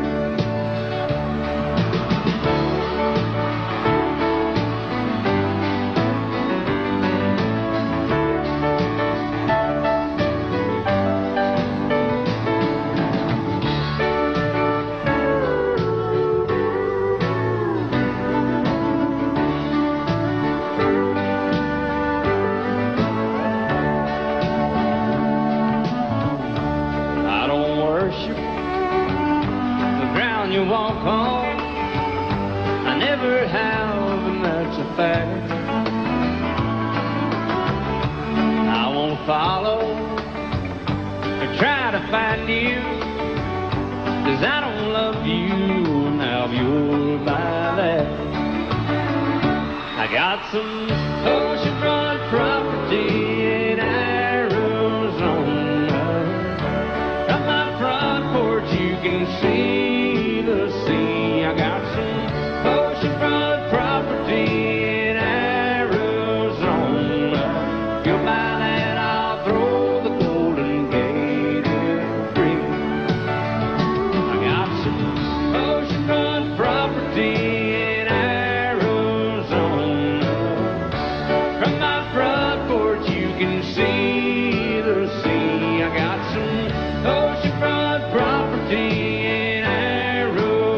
I don't worship the ground you walk on. I never have, and that's a fact. I won't follow or try to find you, 'cause I don't love you, now you'll buy that. I got some oceanfront property in Arizona. From my front porch you can see the sea. I got some oceanfront property in Arizona. You'll buy that, I'll throw the Golden Gate in free. I got some oceanfront property in Arizona. From my front porch you can see the sea. I got some oceanfront property in Arizona.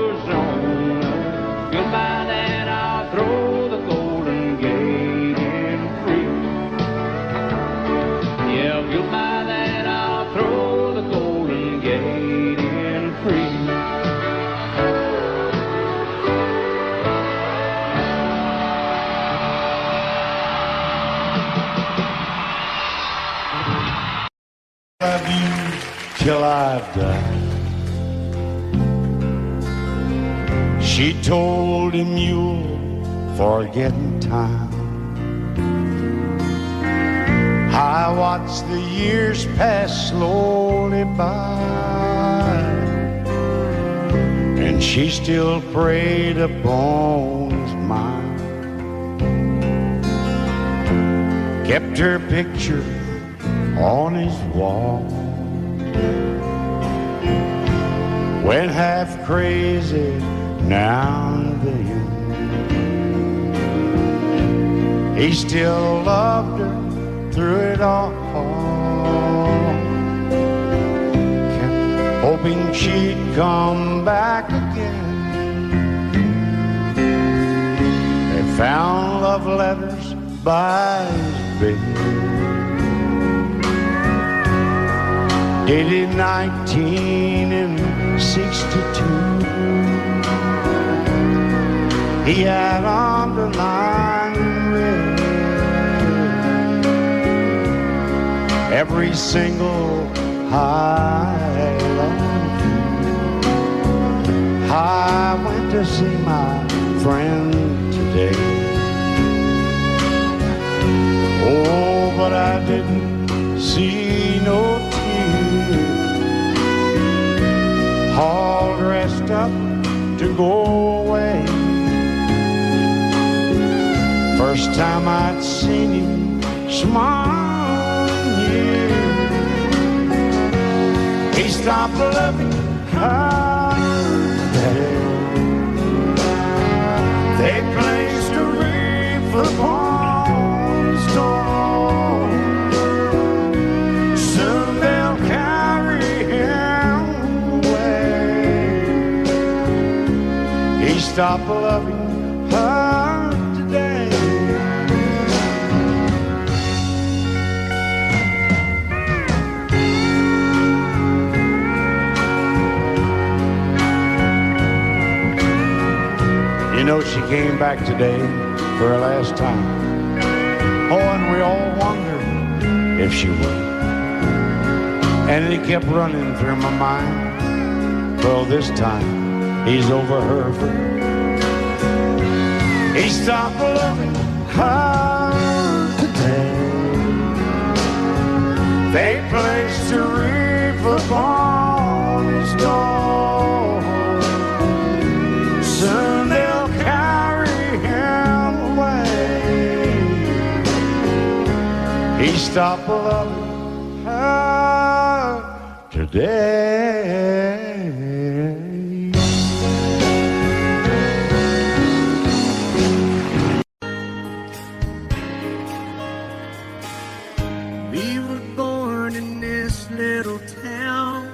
You'll buy that, I'll throw the Golden Gate in free. Yeah, if you'll buy that, I'll throw the Golden Gate in free. Love you till I've died. She told him you'll forget in time. I watched the years pass slowly by, and and she still preyed upon his mind. Kept her picture on his wall. Went half crazy now and then. He still loved her through it all. Kept hoping she'd come back again. They found love letters by his bed, dated 1962. He had underlined red every single I love you. I went to see my friend today. Oh, but I didn't see no tears. All dressed up to go away. First time I'd seen him smile in years. He stopped loving her today. They placed a wreath upon his door. Soon they'll carry him away. He stopped loving her today. You know, she came back today for her last time. Oh, and we all wondered if she would. And it kept running through my mind. Well, this time he's over her for good. He stopped loving her today. They placed a wreath upon his door. Soon they'll carry him away. He stopped loving her today. We were born in this little town.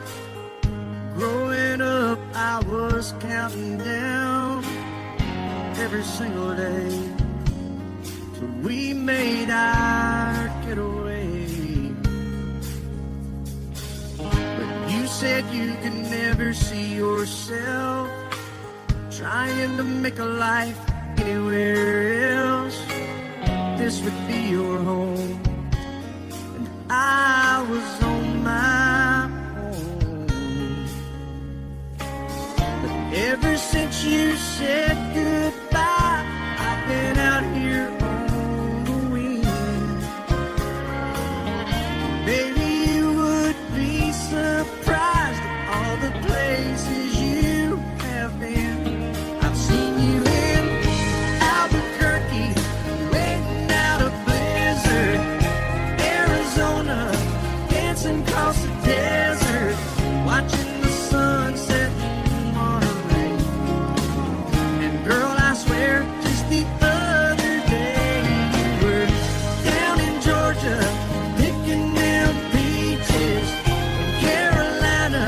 Growing up, I was counting down every single day till we made our getaway. But you said you could never see yourself trying to make a life anywhere else. This would be your home, and I was on my own. But ever since you said goodbye, I've been out here on the wing. Maybe you would be surprised at all the places you have been. I've seen you in Albuquerque, waiting out a blizzard, Arizona, dancing across the desert, watching the sunset in Monterey. And girl, I swear, just the other day you were down in Georgia, picking them peaches. In Carolina,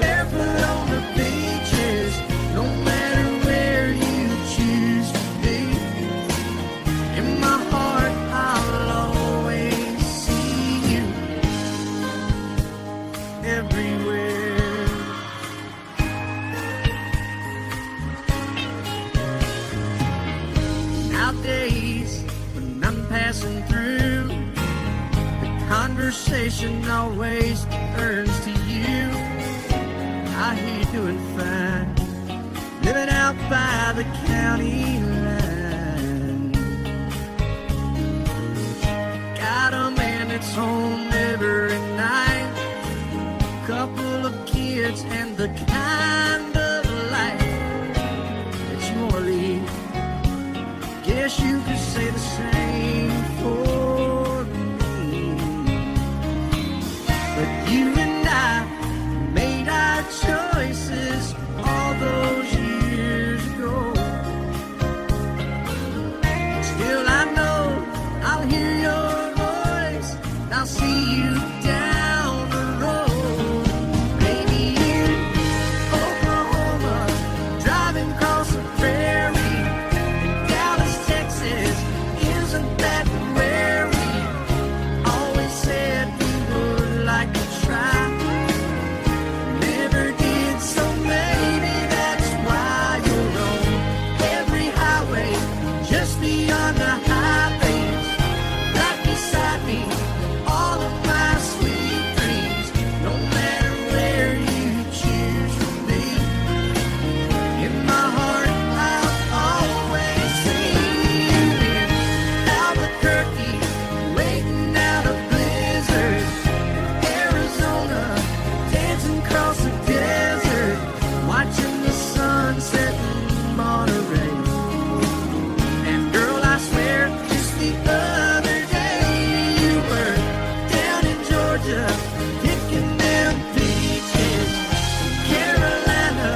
barefoot on the beaches. No matter where you choose to be, in my heart I'll always see you everywhere. Nowadays, when I'm passing through, the conversation always turns to you. I hear you doing fine, living out by the county line. Got a man that's home every night, couple of kids and the kind of life wish you could say the same for me. But you and I made our choices all those years ago. Still I know I'll hear your voice, and I'll see you down the road. Maybe in Oklahoma, driving across the prairie, in Dallas, Texas, isn't that where we always said we would like to try? Never did, so maybe that's why you're on every highway, just beyond the highways, right beside me, all of my sweet dreams. No matter where you choose to be, in my heart I'll always see you. In Albuquerque, waiting out a blizzard, in Arizona, dancing across the desert, watching the sunset in Monterey. And girl, I swear, just the other day you were down in Georgia, picking them peaches. Carolina,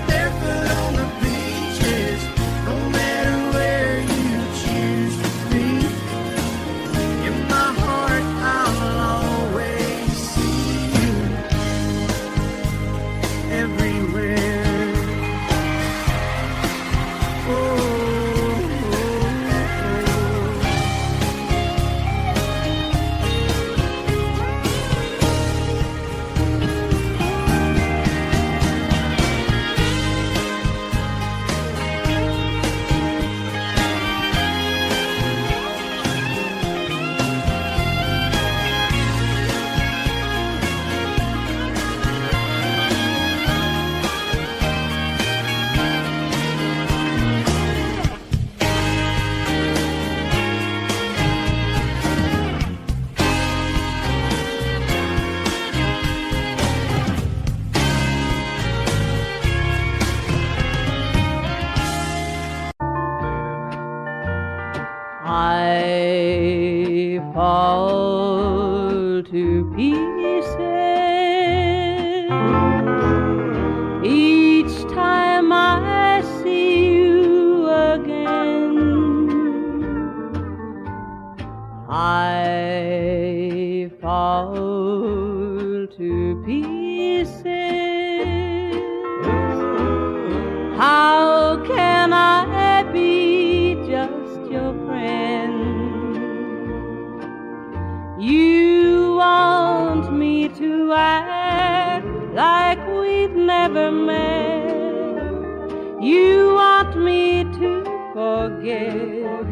barefoot on the beaches. No matter where you choose to be, in my heart I'll always see you everywhere. Oh. I fall to pieces each time I see you again. I fall to pieces. How can I be just your friend? You want me to act like we've never met. You want me to forget,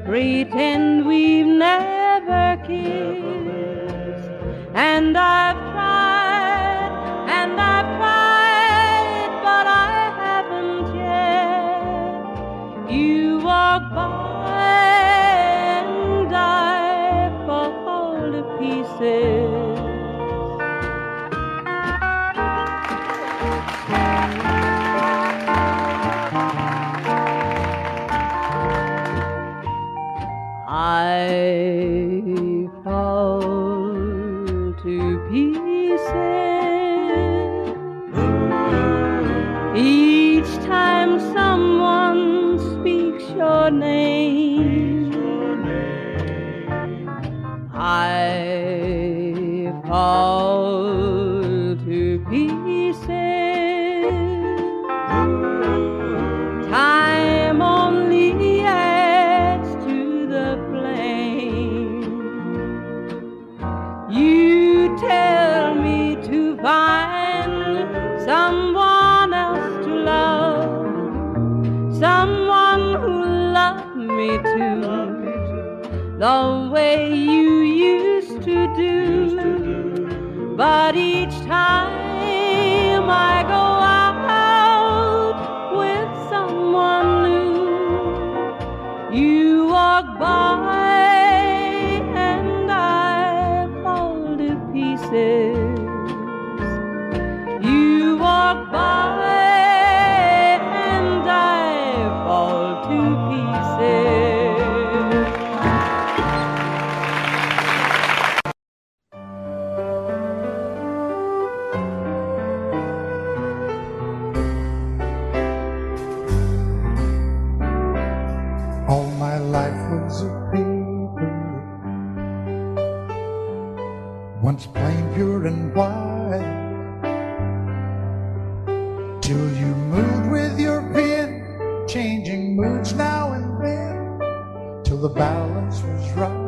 pretend we've never kissed. And I've tried, but I haven't yet. You walk by and I fall to pieces. I fall to pieces each time someone speaks your name. I fall to pieces. Time only adds to the flame. You tell me to find someone else to love, someone who loved me too, the way you used to do. But each time I go out with someone new, you walk by and I fall to pieces. You walk by and I fall to pieces. life was a paper, once plain, pure, and white, till you moved with your pen, changing moods now and then, till the balance was right.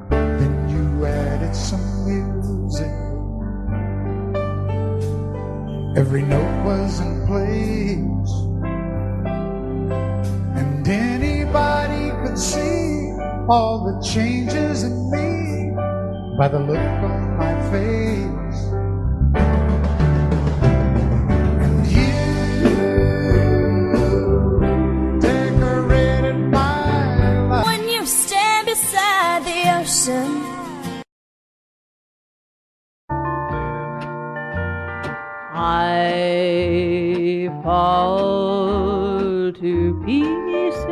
Then you added some music, every note was in place, and anybody could see all the changes in me by the look on my face. And you decorated my life. When you stand beside the ocean, I fall to pieces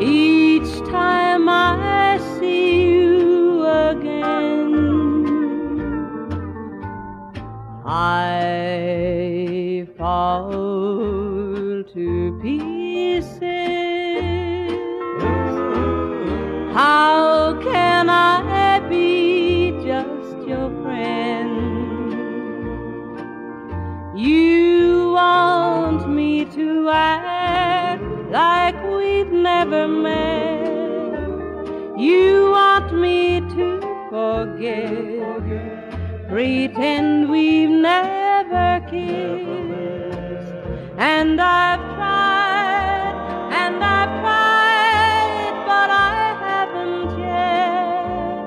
each time I see you again. I fall to pieces. How can I be just your friend? You want me to act like we've never met. You want me to forget, pretend we've never kissed. And I've tried, but I haven't yet.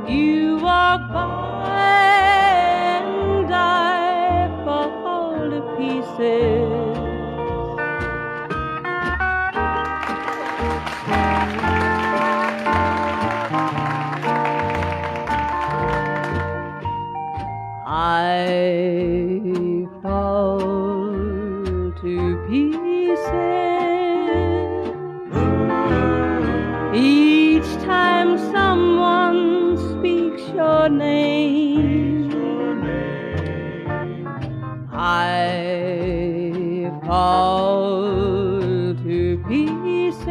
You walk by and I fall to pieces. I fall to pieces each time someone speaks your name. I fall to pieces.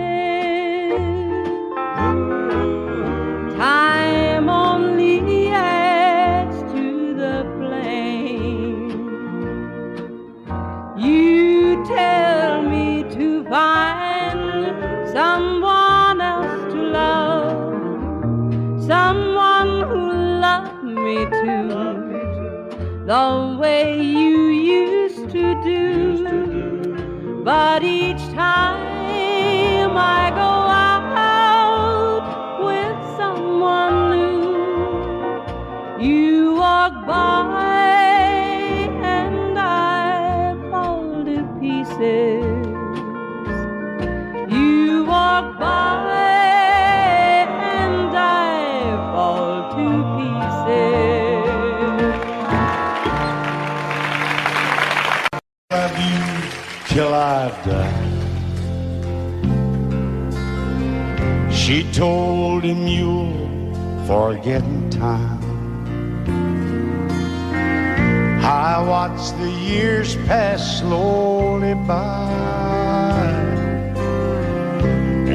Time only adds to the flame. You tell me to find someone else to love, someone who loved me too, the way you used to do. But each time I go out with someone new, you walk by and I fall to pieces. You walk by and I fall to pieces. Love you till I die. She told him you'll forget in time. I watched the years pass slowly by,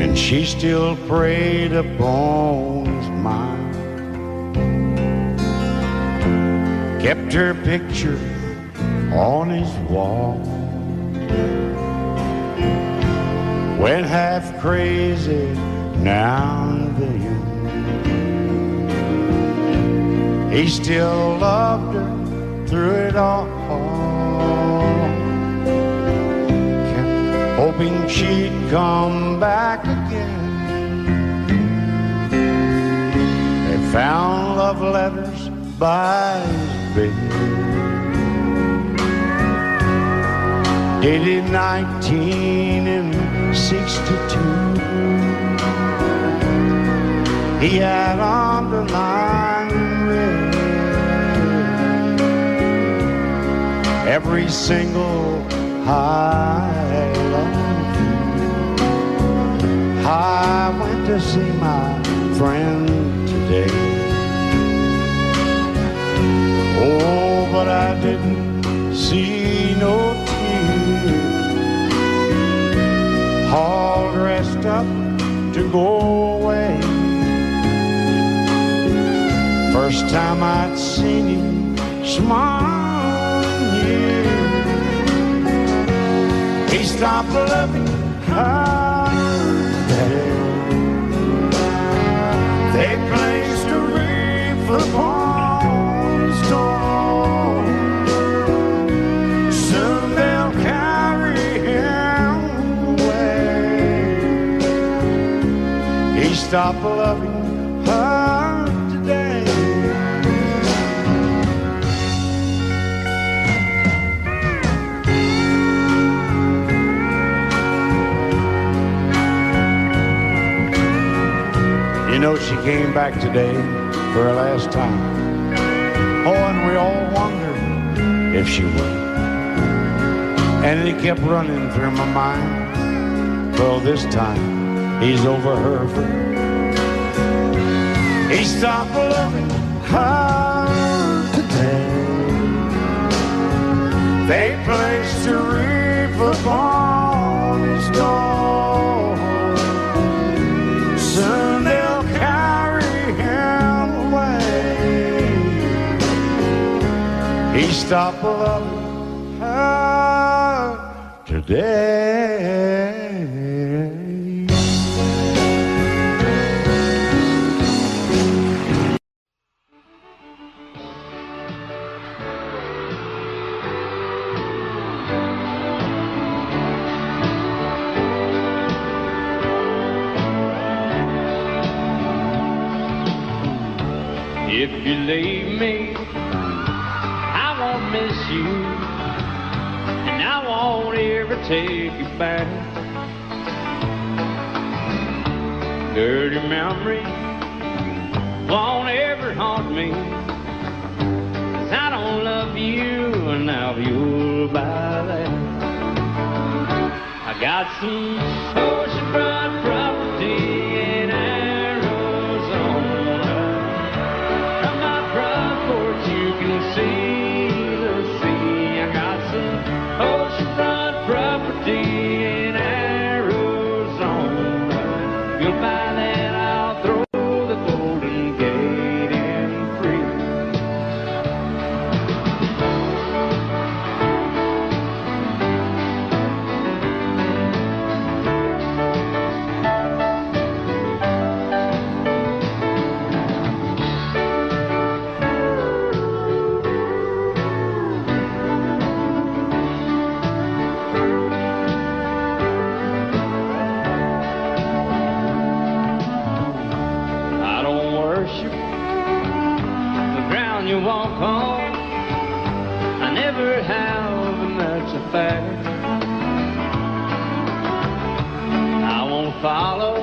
and she still preyed upon his mind. Kept her picture on his wall. Went half crazy now and then. He still loved her through it all. Kept hoping she'd come back again. They found love letters by his bed, dated 1962. He had underlined red every single I love you. I went to see my friend today. Oh, but I didn't see no tears. to go away. First time I'd seen him smile, yeah. He stopped loving her today. They placed a wreath upon his door. Soon they'll carry him away. He stopped loving her today. You know, she came back today for her last time. Oh, and we all wondered if she would. And it kept running through my mind. Well, this time he's over her for good. He stopped loving her today. They placed a wreath upon his door. Soon they'll carry him away. He stopped loving her today. If you leave me, I won't miss you, and I won't ever take you back. Dirty memories won't ever haunt me, 'cause I don't love you, and now you'll buy that. I got some oceanfront property in Arizona. From my front porch you can see the sea. I got some oceanfront property in Arizona. If you'll buy that, I'll throw the Golden Gate in free. I don't worship the ground you walk on. I never have, and that's a fact. I won't follow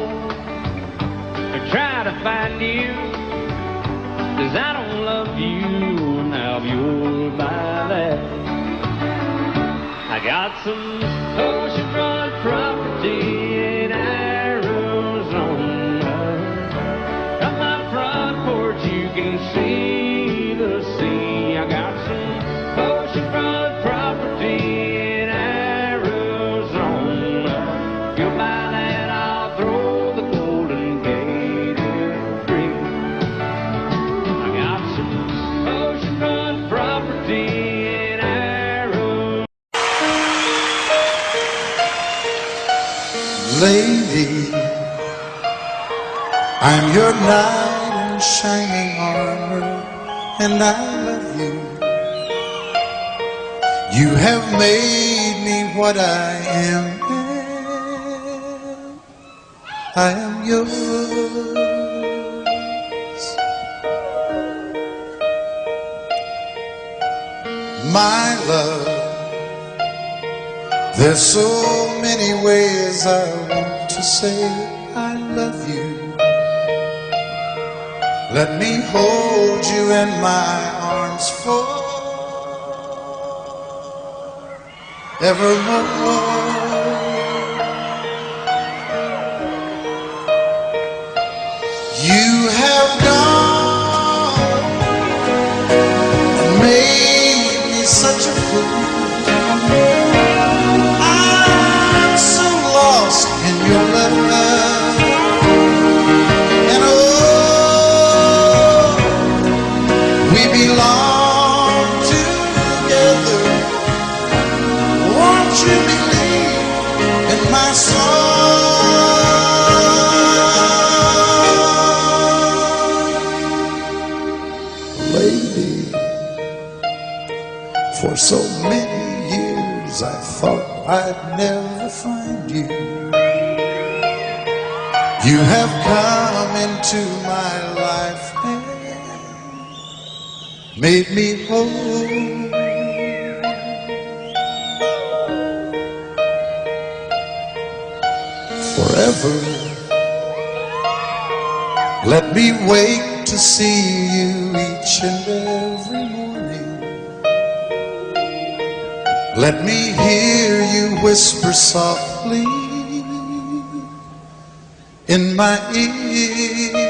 or try to find you, 'cause I don't love you, now you'll buy that. I got some oceanfront property in Arizona. From my front porch you can see the sea. I got some oceanfront property in Arizona. If you'll buy that, I'll throw the Golden Gate in free. I got some oceanfront property in Arizona. Lady, I'm your knight in shining armor, and I love you. You have made me what I am. I am yours. My love, there's so many ways I want to say I love you. Let me hold you in my arms forevermore. You have gone and made me such a fool. I'm so lost in your love. my song. Lady, for so many years I thought I'd never find you. You have come into my life and made me whole. Forever, let me wake to see you each and every morning. Let me hear you whisper softly in my ear.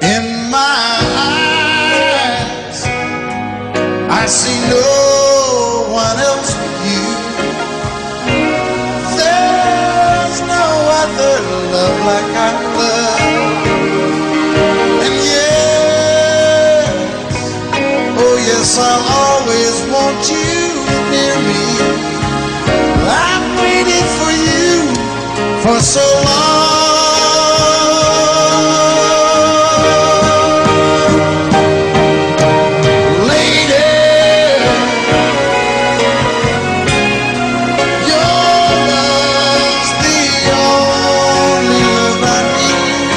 In my eyes, I see no one else but you. There's no other love like our love. And yes, oh yes, I'll always want you near me. I've waited for you for so long. Lady, your love's the only love I need.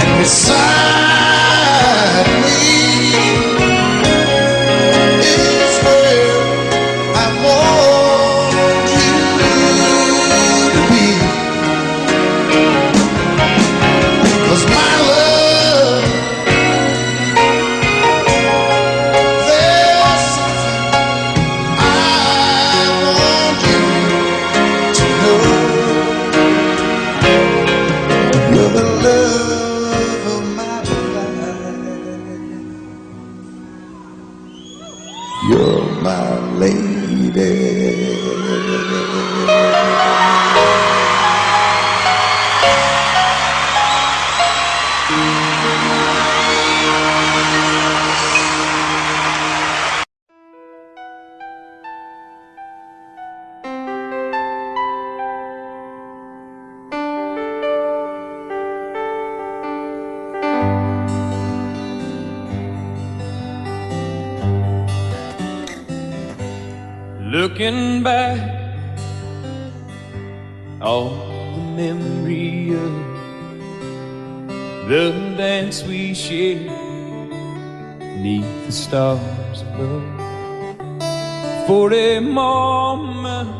And beside me is where I want you to be. 'Cause my love, there's something I want you to know. You're the love of my life. You're my lady. Looking back on the memory of the dance we shared neath the stars above. For a moment,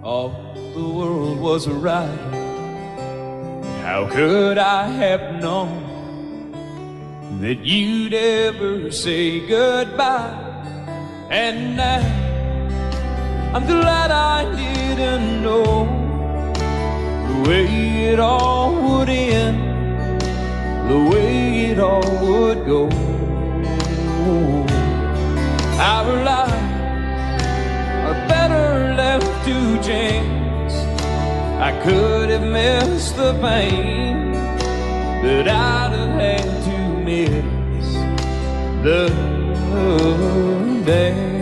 all the world was right. How could I have known that you'd ever say goodbye? And now I'm glad I didn't know the way it all would end, the way it all would go. Our lives are better left to chance. I could have missed the pain, but I'd have had to miss the dance.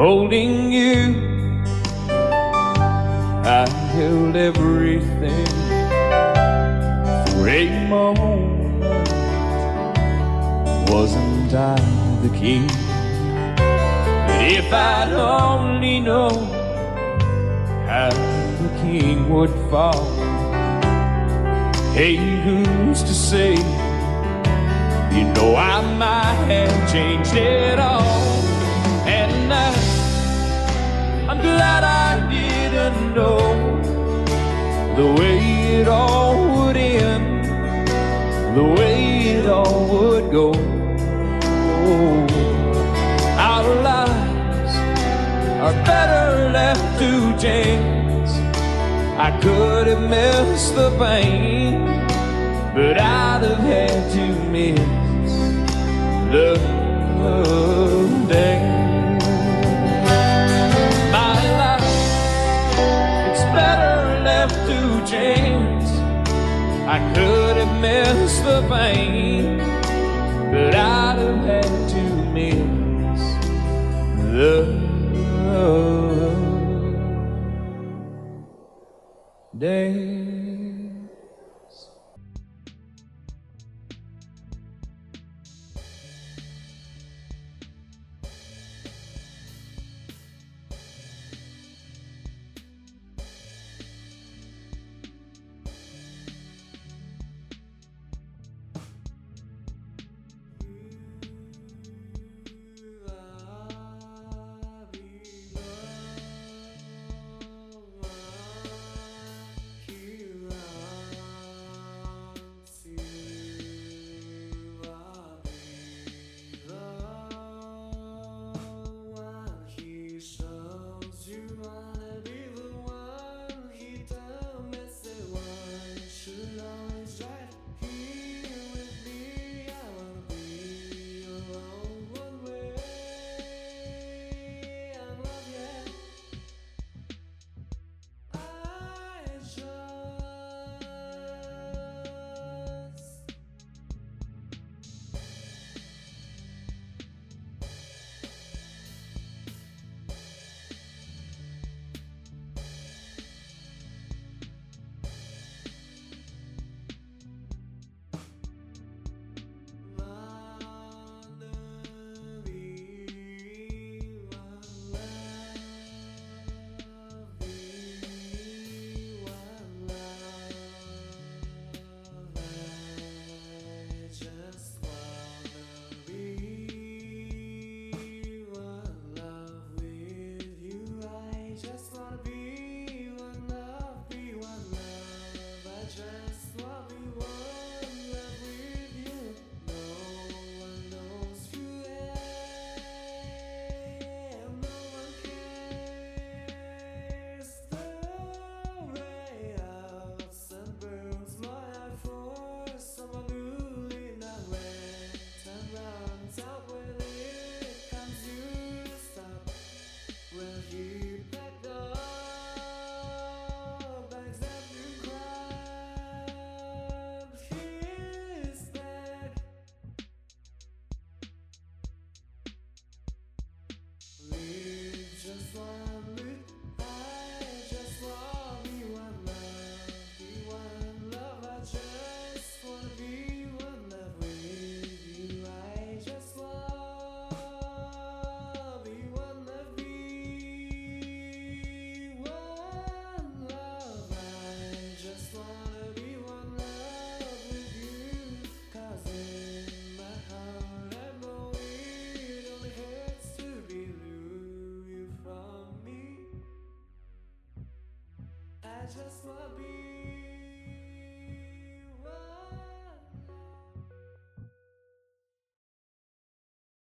Holding you, I held everything. For a moment, wasn't I the king? But if I'd only known how the king would fall, hey, who's to say? You know I might have changed it all. And I'm glad I didn't know the way it all would end, the way it all would go. Our lives are better left to chance. I could have missed the pain, but I'd have had to miss the dance. My life, it's better left to chance. I could have missed the pain, but I'd have had to miss the day. I just wanna be